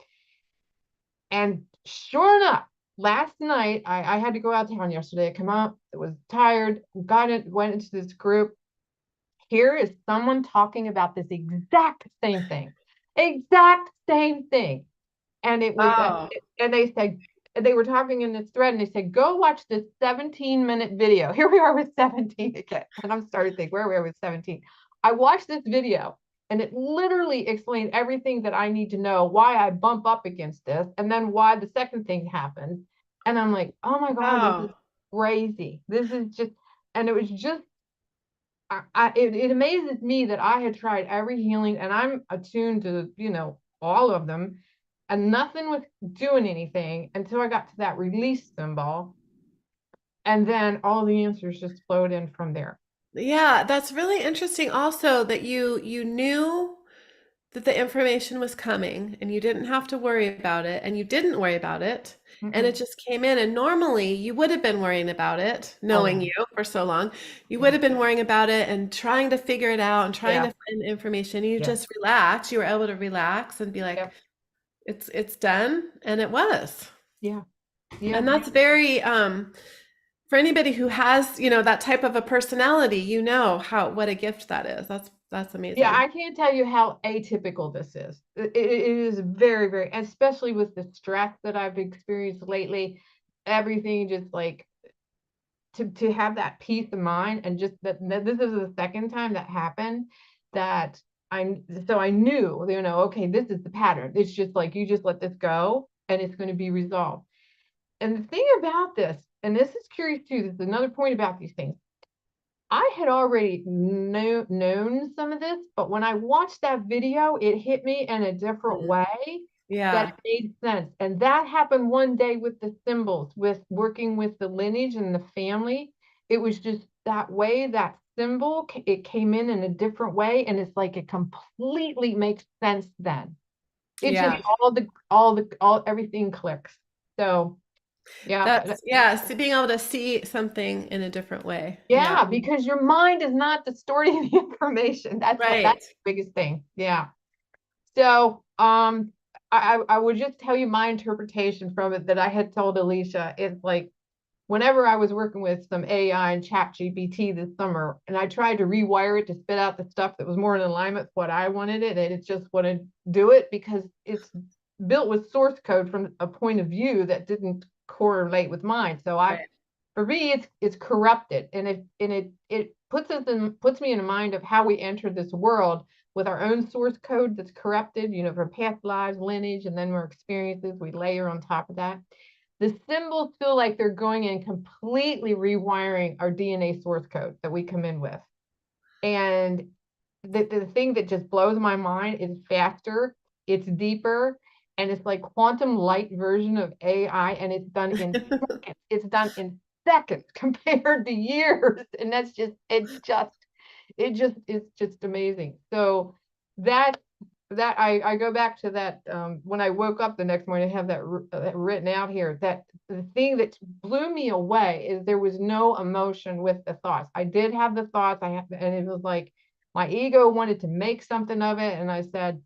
And sure enough, last night I had to go out of town yesterday. I come out, I was tired, went into this group. Here is someone talking about this exact same thing. Exact same thing. And it was Wow. and they said they were talking in this thread and they said, go watch this 17-minute video. Here we are with 17 again. And I'm starting to think, where we are with 17. I watched this video and it literally explained everything that I need to know, why I bump up against this, and then why the second thing happened. And I'm like, oh my God, this is Wow. crazy. This is just, and it was just, it amazes me that I had tried every healing and I'm attuned to, all of them, and nothing was doing anything until I got to that release symbol. And then all the answers just flowed in from there. Yeah, that's really interesting also that you knew that the information was coming and you didn't have to worry about it and you didn't worry about it and it Mm-mm. just came in, and normally you would have been worrying about it, Oh knowing yeah. you for so long. You would Yeah. have been worrying about it and trying to figure it out and trying Yeah. to find information. You Yeah. just relaxed. You were able to relax and be like, Yep. it's done, and it was. Yeah. Yeah. And that's very for anybody who has, that type of a personality, how what a gift that is. That's Yeah, amazing. I can't tell you how atypical this is. It is very, very, especially with the stress that I've experienced lately, everything just like to have that peace of mind, and just that this is the second time that happened, that I knew, okay, this is the pattern. It's just like you just let this go and it's going to be resolved. And the thing about this, and this is curious too, this is another point about these things. I had already known some of this, but when I watched that video, it hit me in a different Mm. way that Yeah. it made sense. And that happened one day with the symbols, with working with the lineage and the family. It was just that way, that symbol, it came in a different way. And it's like it completely makes sense then. It just Yeah. all everything clicks. So yeah, So being able to see something in a different way. Yeah. yeah, because your mind is not distorting the information. That's Right. the biggest thing. Yeah. So I would just tell you my interpretation from it that I had told Elysia. It's like whenever I was working with some AI and chat GPT this summer, and I tried to rewire it to spit out the stuff that was more in alignment with what I wanted it, and it just wouldn't do it because it's built with source code from a point of view that didn't correlate with mine. So Right. for me, it's corrupted, and it puts me in a mind of how we entered this world with our own source code that's corrupted, from past lives, lineage, and then our experiences we layer on top of that. The symbols feel like they're going in completely rewiring our DNA source code that we come in with. And the thing that just blows my mind is faster, it's deeper, and it's like quantum light version of AI, and it's done in seconds. It's done in seconds compared to years. And it's just amazing. So that I go back to that, when I woke up the next morning, I have that written out here, that the thing that blew me away is there was no emotion with the thoughts. I did have the thoughts, and it was like my ego wanted to make something of it, and I said,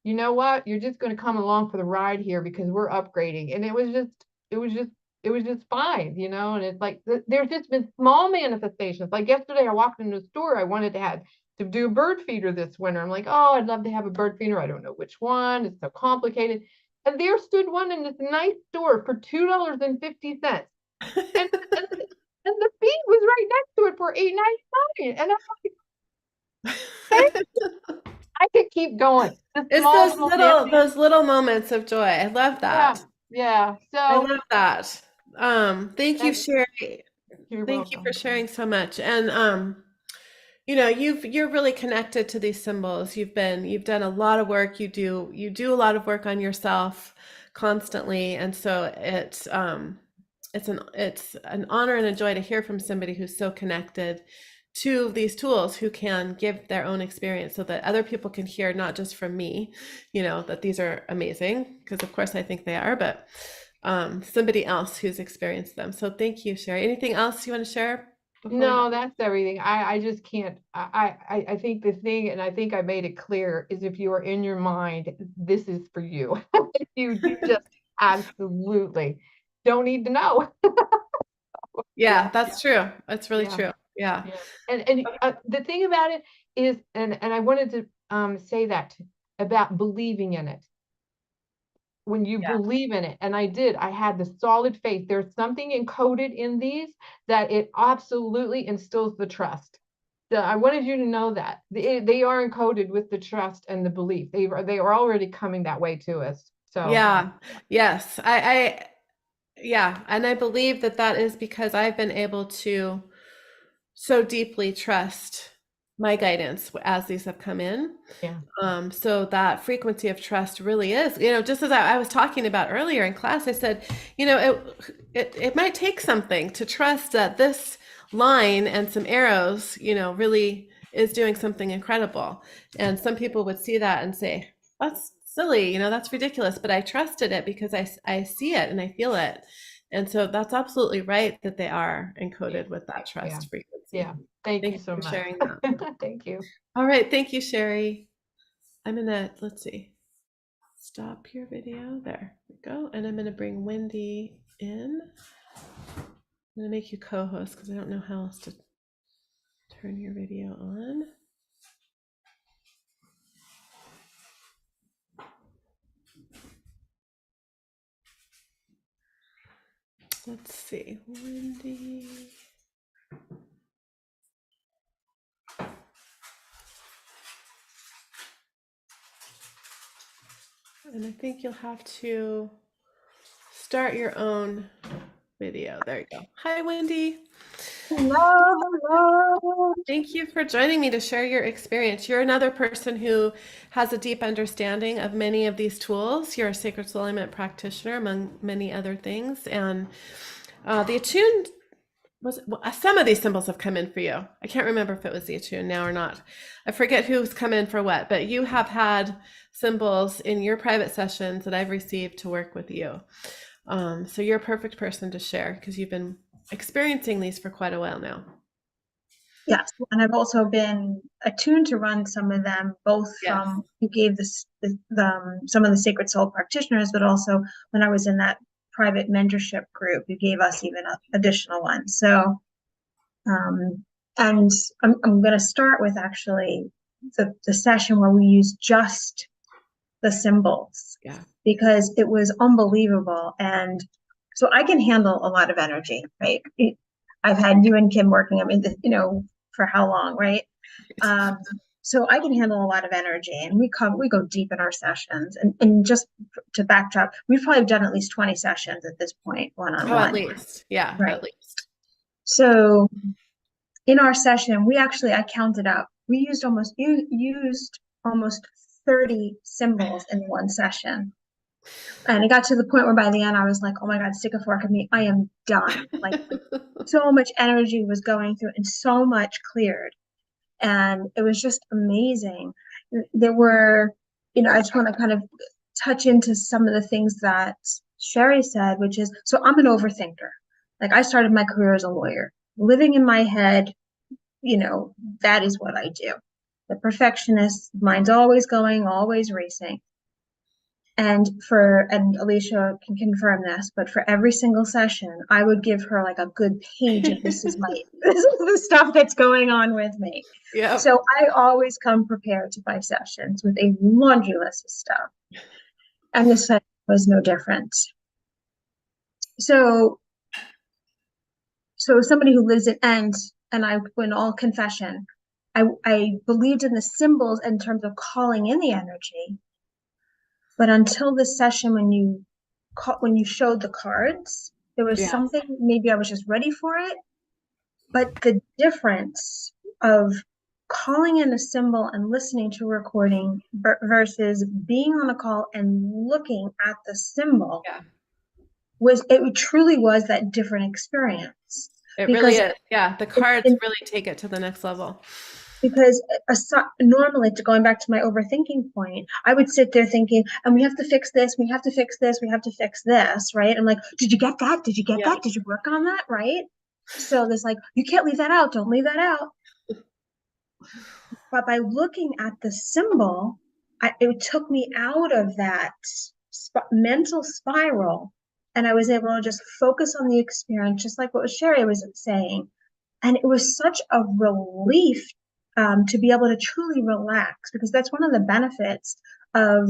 you know what, you're just going to come along for the ride here because we're upgrading. And it was just fine, and it's like there's just been small manifestations. Like yesterday I walked into a store, I wanted to do a bird feeder this winter. I'm like, oh, I'd love to have a bird feeder. I don't know which one. It's so complicated. And there stood one in this nice store for $2.50. And, and, and the feed was right next to it for $8.99. And I'm like, I could keep going. The It's small those little little dancing. those little moments of joy. I love Yeah. that. Yeah. I So love that. Thank you, that, Sherry. you're Thank you for welcome. sharing so much. And you're really connected to these symbols. You've done a lot of work. You do a lot of work on yourself constantly. And so it's an honor and a joy to hear from somebody who's so connected to these tools, who can give their own experience so that other people can hear, not just from me, that these are amazing, because of course I think they are, but somebody else who's experienced them. So thank you, Sherry. Anything else you want to share? before we No, that's everything. I just can't. I think the thing, and I think I made it clear, is if you are in your mind, this is for you. You just absolutely don't need to know. Yeah, that's true. That's really Yeah. true. Yeah. Yeah. And the thing about it is, and I wanted to say that about believing in it. When you Yeah. believe in it, and I did, I had the solid faith. There's something encoded in these that it absolutely instills the trust. I wanted you to know that they are encoded with the trust and the belief. They are already coming that way to us. So Yeah. Yes. Yeah. And I believe that that is because I've been able to so deeply trust my guidance as these have come in. yeah, So that frequency of trust really is, just as I was talking about earlier in class, I said, it might take something to trust that this line and some arrows, really is doing something incredible. And some people would see that and say, that's silly, that's ridiculous. But I trusted it because I see it and I feel it. And so that's absolutely right that they are encoded with that yeah, trust frequency. yeah. Thank Thank you you so for much. sharing that. Thank you. All right. Thank you, Sherry. I'm gonna, let's see, stop your video. There we go. And I'm gonna bring Wendy in. I'm gonna make you co-host because I don't know how else to turn your video on. Let's see, Wendy. And I think you'll have to start your own video. There you go. Hi, Wendy. Hello. Thank you for joining me to share your experience. You're another person who has a deep understanding of many of these tools. You're a sacred soul alignment practitioner, among many other things. And the attuned some of these symbols have come in for you. I can't remember if it was the attune now or not. I forget who's come in for what, but you have had symbols in your private sessions that I've received to work with you. So you're a perfect person to share because you've been experiencing these for quite a while now. Yes, and I've also been attuned to run some of them, both Yes. from who gave some of the sacred soul practitioners, but also when I was in that private mentorship group, who gave us even additional ones. So, and I'm going to start with actually the session where we used just the symbols, Yeah. because it was unbelievable. And so I can handle a lot of energy, right? I've had you and Kim working, for how long, right? So I can handle a lot of energy, and we go deep in our sessions. And just to backdrop, we've probably done at least 20 sessions at this point, one-on-one. Oh, at least. Yeah, right. At least. So in our session, I counted up, we used almost 30 symbols in one session. And it got to the point where by the end I was like, oh my God, stick a fork in me. I am done. Like so much energy was going through and so much cleared. And it was just amazing. There were, I just want to kind of touch into some of the things that Sherry said, which is, so I'm an overthinker. Like I started my career as a lawyer, living in my head, that is what I do. The perfectionist, mind's always going, always racing. And Elysia can confirm this, but for every single session, I would give her like a good page of this is the stuff that's going on with me. Yeah. So I always come prepared to my sessions with a laundry list of stuff. And this session was no different. So somebody who lives in and I, in all confession, I believed in the symbols in terms of calling in the energy. But until this session, when you showed the cards, there was something, maybe I was just ready for it. But the difference of calling in a symbol and listening to a recording versus being on a call and looking at the symbol it truly was that different experience. It really is. Yeah. The cards really take it to the next level. Because normally, going back to my overthinking point, I would sit there thinking, and we have to fix this, we have to fix this, we have to fix this, right? I'm like, did you get that? Did you get that? Did you work on that? Right? So there's like, you can't leave that out. Don't leave that out. But by looking at the symbol, it took me out of that mental spiral. And I was able to just focus on the experience, just like what Sherry was saying. And it was such a relief to be able to truly relax, because that's one of the benefits of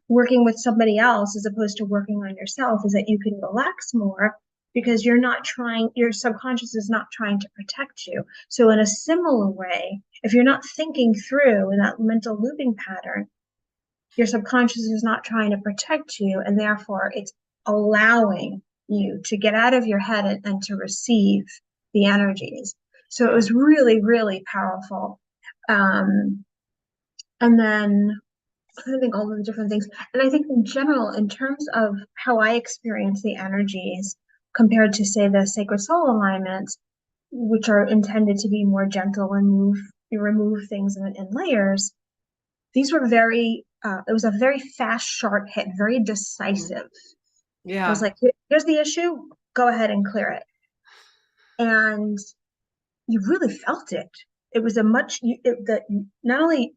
working with somebody else as opposed to working on yourself, is that you can relax more because you're not trying, your subconscious is not trying to protect you. So in a similar way, if you're not thinking through in that mental looping pattern, your subconscious is not trying to protect you, and therefore it's allowing you to get out of your head and to receive the energies. So it was really, really powerful. And then I think all of the different things. And I think in general, in terms of how I experience the energies compared to, say, the sacred soul alignments, which are intended to be more gentle and remove things in layers, these were very, it was a very fast, sharp hit, very decisive. I was like, here's the issue, go ahead and clear it. And you really felt it. It was a much, not only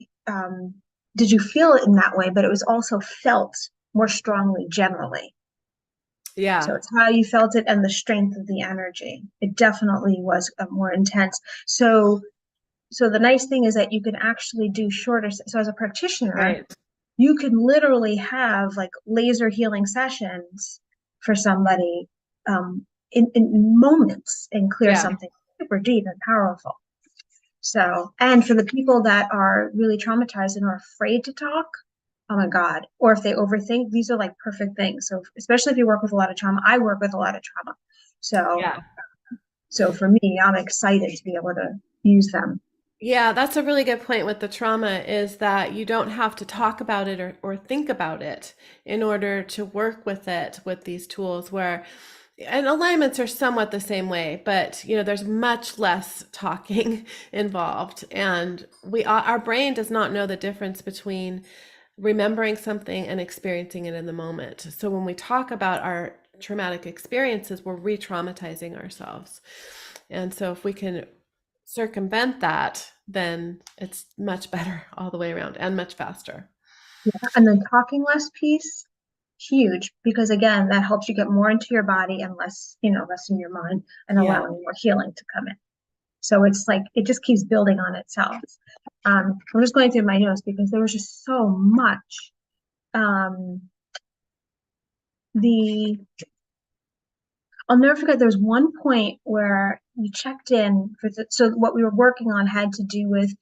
did you feel it in that way, but it was also felt more strongly generally. Yeah. So it's how you felt it and the strength of the energy. It definitely was more intense. So the nice thing is that you can actually do shorter. So as a practitioner, you can literally have like laser healing sessions for somebody in moments and clear something super deep and powerful. So, and for the people that are really traumatized and are afraid to talk, oh my God, or if they overthink, these are like perfect things. So especially if you work with a lot of trauma, I work with a lot of trauma. So for me, I'm excited to be able to use them. Yeah, that's a really good point with the trauma, is that you don't have to talk about it or think about it in order to work with it with these tools, and alignments are somewhat the same way, but there's much less talking involved, and our brain does not know the difference between remembering something and experiencing it in the moment. So when we talk about our traumatic experiences, we're re-traumatizing ourselves. And so if we can circumvent that, then it's much better all the way around and much faster. Yeah, and then talking less piece, huge, because again, that helps you get more into your body and less in your mind, and allowing more healing to come in. So it's like, it just keeps building on itself. I'm just going through my notes because there was just so much. I'll never forget, there was one point where you checked in so what we were working on had to do with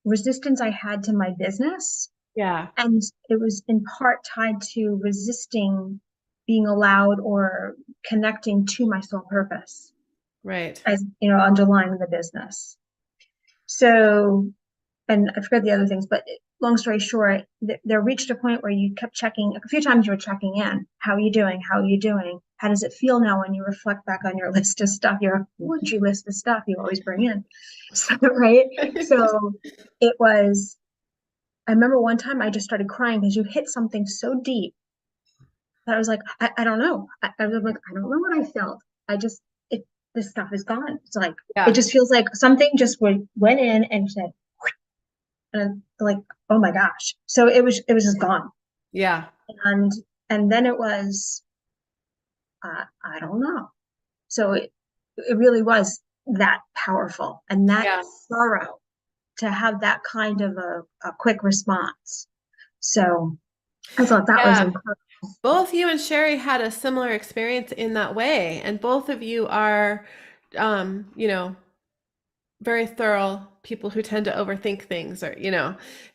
resistance I had to my business. Yeah. And it was in part tied to resisting being allowed or connecting to my soul purpose. Right. As underlying the business. So, and I forget the other things, but long story short, there reached a point where you kept checking, a few times you were checking in. How are you doing? How are you doing? How does it feel now when you reflect back on your list of stuff, your laundry list of stuff you always bring in? So, right? So it was, I remember one time I just started crying because you hit something so deep that I was like, I don't know. I was like, I don't know what I felt. This stuff is gone. It's like, it just feels like something just went in and said, and like, oh my gosh. So it was just gone. Yeah. And then it was, I don't know. So it really was that powerful and that thorough to have that kind of a quick response. So I thought that was incredible. Both you and Sherry had a similar experience in that way, and both of you are, very thorough people who tend to overthink things, or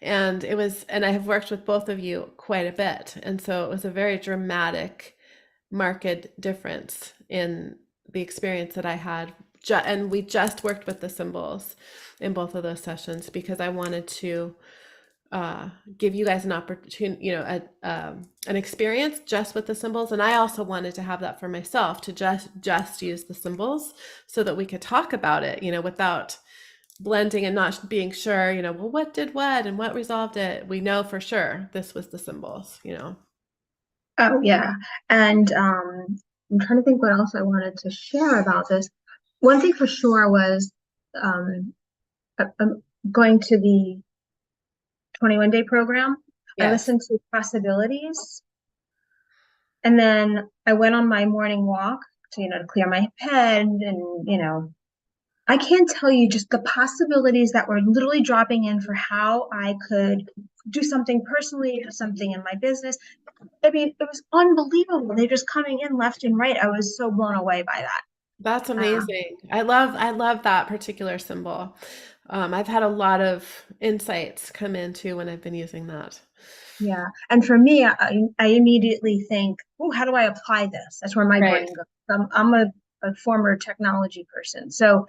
and I have worked with both of you quite a bit, and so it was a very dramatic, marked difference in the experience that I had. And we just worked with the symbols in both of those sessions because I wanted to give you guys an opportunity, an experience just with the symbols. And I also wanted to have that for myself, to just use the symbols so that we could talk about it, without blending and not being sure, well, what did what and what resolved it. We know for sure this was the symbols, Oh yeah. And I'm trying to think what else I wanted to share about this. One thing for sure was going to the 21-day program. I Yes. listened to Possibilities, and then I went on my morning walk to clear my head, and I can't tell you just the possibilities that were literally dropping in for how I could do something personally, do something in my business. I mean, it was unbelievable. They're just coming in left and right. I was so blown away by that. That's amazing. I love that particular symbol. I've had a lot of insights come into when I've been using that. Yeah. And for me, I immediately think, oh, how do I apply this? That's where my Right. brain goes. I'm a former technology person. So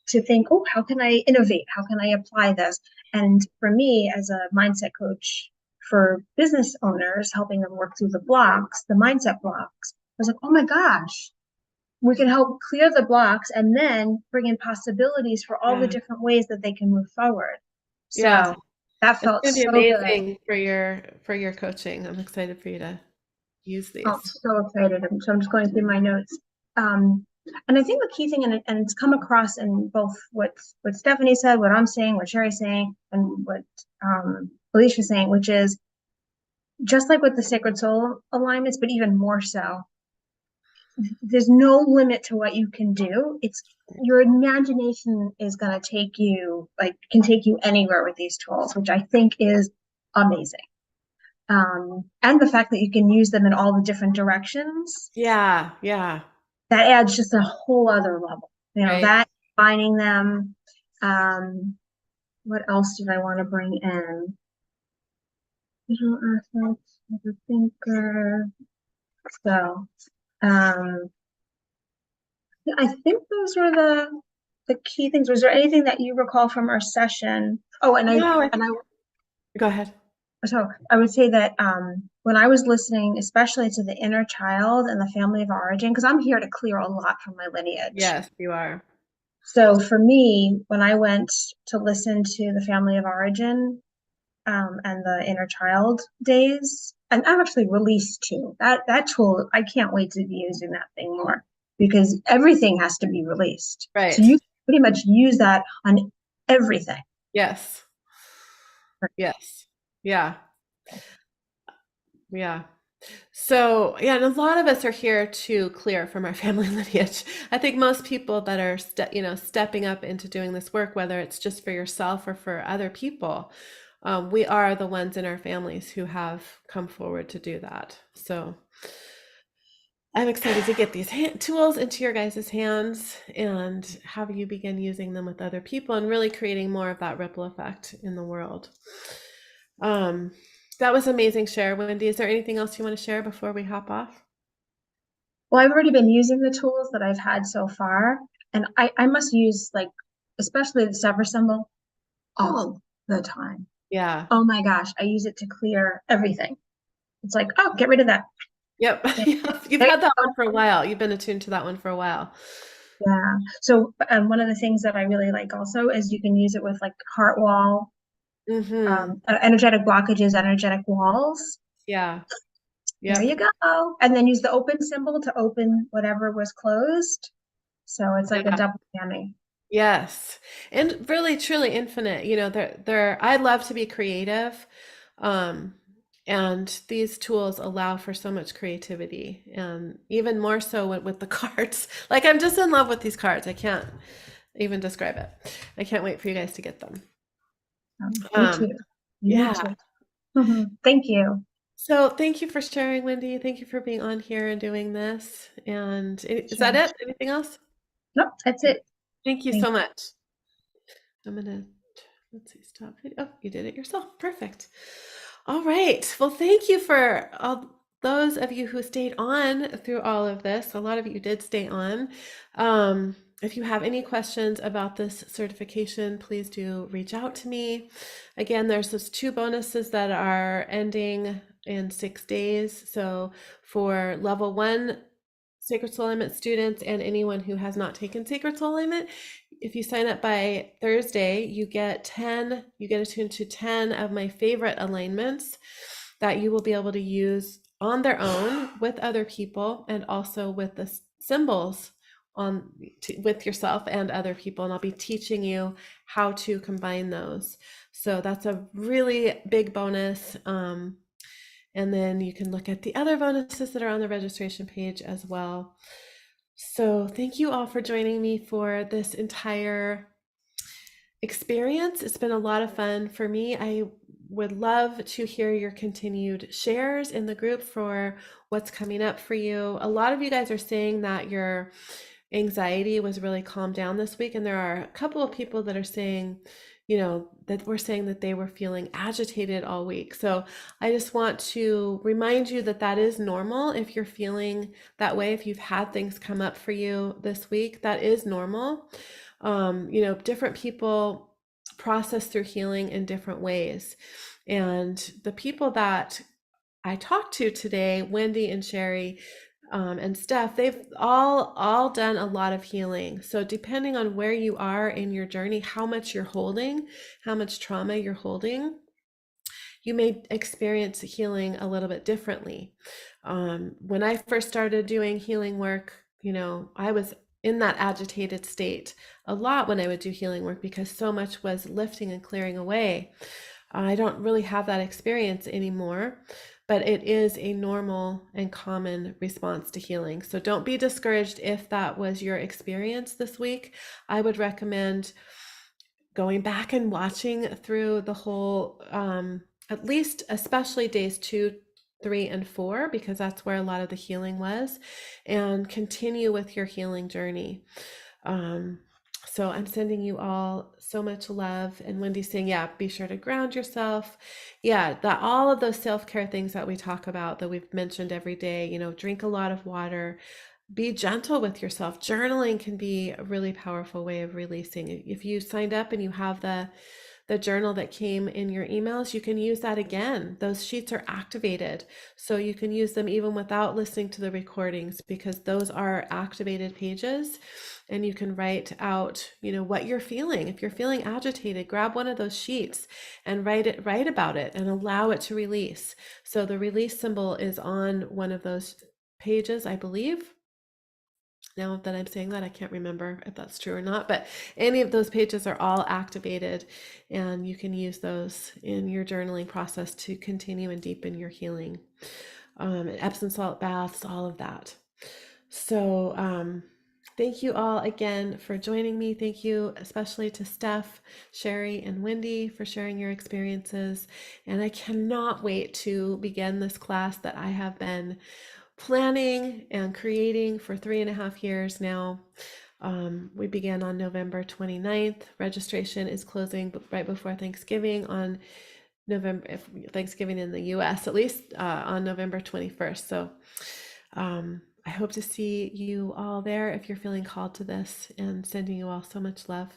to think, oh, how can I innovate? How can I apply this? And for me, as a mindset coach for business owners, helping them work through the blocks, the mindset blocks, I was like, oh my gosh, we can help clear the blocks and then bring in possibilities for all the Yeah. different ways that they can move forward. Yeah. So that It's felt going to be so good. amazing for your coaching. I'm excited for you to use Oh, I'm these. so excited. So I'm just going through my notes. And I think the key thing, and it's come across in both what Stephanie said, what I'm saying, what Sherry's saying, and what Alicia's saying, which is just like with the sacred soul alignments, but even more so. There's no limit to what you can do. It's your imagination is going to take you, can take you anywhere with these tools, which I think is amazing. And the fact that you can use them in all the different directions, Yeah. Yeah. that adds just a whole other level. Right. That finding them. What else did I want to bring in? Visual assets, as a thinker. So, yeah, I think those were the key things. Was there anything that you recall from our session? Oh, No, go ahead. so I would say that when I was listening, especially to the inner child and the family of origin, because I'm here to clear a lot from my lineage. Yes, you are. So for me, when I went to listen to the family of origin and the inner child days, and I've actually released two. That tool, I can't wait to be using that thing more because everything has to be released. So Right. you pretty much use that on everything. Yes. Yes. Yeah. Yeah. So, yeah, and a lot of us are here to clear from our family lineage. I think most people that are stepping up into doing this work, whether it's just for yourself or for other people, we are the ones in our families who have come forward to do that. So I'm excited to get these tools into your guys' hands and have you begin using them with other people and really creating more of that ripple effect in the world. That was amazing share, Wendy. Is there anything else you want to share before we hop off? Well, I've already been using the tools that I've had so far, and I must use especially the sever symbol all the time. Yeah. Oh my gosh, I use it to clear everything. It's like, oh, get rid of that. Yep. You've had that one for a while. You've been attuned to that one for a while. Yeah. So one of the things that I really like also is you can use it with heart wall, energetic blockages, energetic walls. Yeah. There Yep. you go. And then use the open symbol to open whatever was closed. So it's like a Yeah. double whammy. Yes. And really, truly infinite. I love to be creative. And these tools allow for so much creativity, and even more so with the cards. Like, I'm just in love with these cards. I can't even describe it. I can't wait for you guys to get them. Me too. Yeah. Thank you. So thank you for sharing, Wendy. Thank you for being on here and doing this. And is that Sure. it? Anything else? Nope, that's it. Thank you Thank so much. I'm gonna, let's see, stop it. Oh, you did it yourself. Perfect. All right. Well, thank you for all those of you who stayed on through all of this. A lot of you did stay on. If you have any questions about this certification, please do reach out to me. Again, there's those 2 bonuses that are ending in 6 days. So for level 1 Sacred Soul Alignment students and anyone who has not taken Sacred Soul Alignment, if you sign up by Thursday, you get attuned to 10 of my favorite alignments that you will be able to use on their own with other people, and also with the symbols on with yourself and other people. And I'll be teaching you how to combine those. So that's a really big bonus. And then you can look at the other bonuses that are on the registration page as well. So thank you all for joining me for this entire experience. It's been a lot of fun for me. I would love to hear your continued shares in the group for what's coming up for you. A lot of you guys are saying that your anxiety was really calmed down this week, and there are a couple of people that are saying, you know, that were saying that they were feeling agitated all week. So I just want to remind you that that is normal. If you're feeling that way, if you've had things come up for you this week, that is normal. You know, different people process through healing in different ways. And the people that I talked to today, Wendy and Sherry, and Steph, they've all done a lot of healing. So depending on where you are in your journey, how much you're holding, how much trauma you're holding, you may experience healing a little bit differently. When I first started doing healing work, you know, I was in that agitated state a lot when I would do healing work because so much was lifting and clearing away. I don't really have that experience anymore, but it is a normal and common response to healing. So don't be discouraged if that was your experience this week. I would recommend going back and watching through the whole, at least especially days 2, 3, and 4, because that's where a lot of the healing was, and continue with your healing journey. So I'm sending you all so much love. And Wendy's saying, yeah, be sure to ground yourself. Yeah, that all of those self-care things that we talk about, that we've mentioned every day, you know, drink a lot of water, be gentle with yourself. Journaling can be a really powerful way of releasing. If you signed up and you have the journal that came in your emails, you can use that again. Those sheets are activated, so you can use them even without listening to the recordings, because those are activated pages, and you can write out, you know, what you're feeling. If you're feeling agitated, grab one of those sheets and write about it and allow it to release. So the release symbol is on one of those pages, I believe. Now that I'm saying that, I can't remember if that's true or not, but any of those pages are all activated, and you can use those in your journaling process to continue and deepen your healing. Epsom salt baths, all of that. So thank you all again for joining me. Thank you especially to Steph, Sherry, and Wendy for sharing your experiences. And I cannot wait to begin this class that I have been planning and creating for 3.5 years now. We began on November 29th. Registration is closing right before Thanksgiving on Thanksgiving in the US, at least, on November 21st. So I hope to see you all there if you're feeling called to this, and sending you all so much love.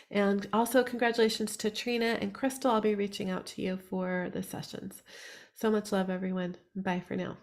And also congratulations to Trina and Crystal. I'll be reaching out to you for the sessions. So much love, everyone. Bye for now.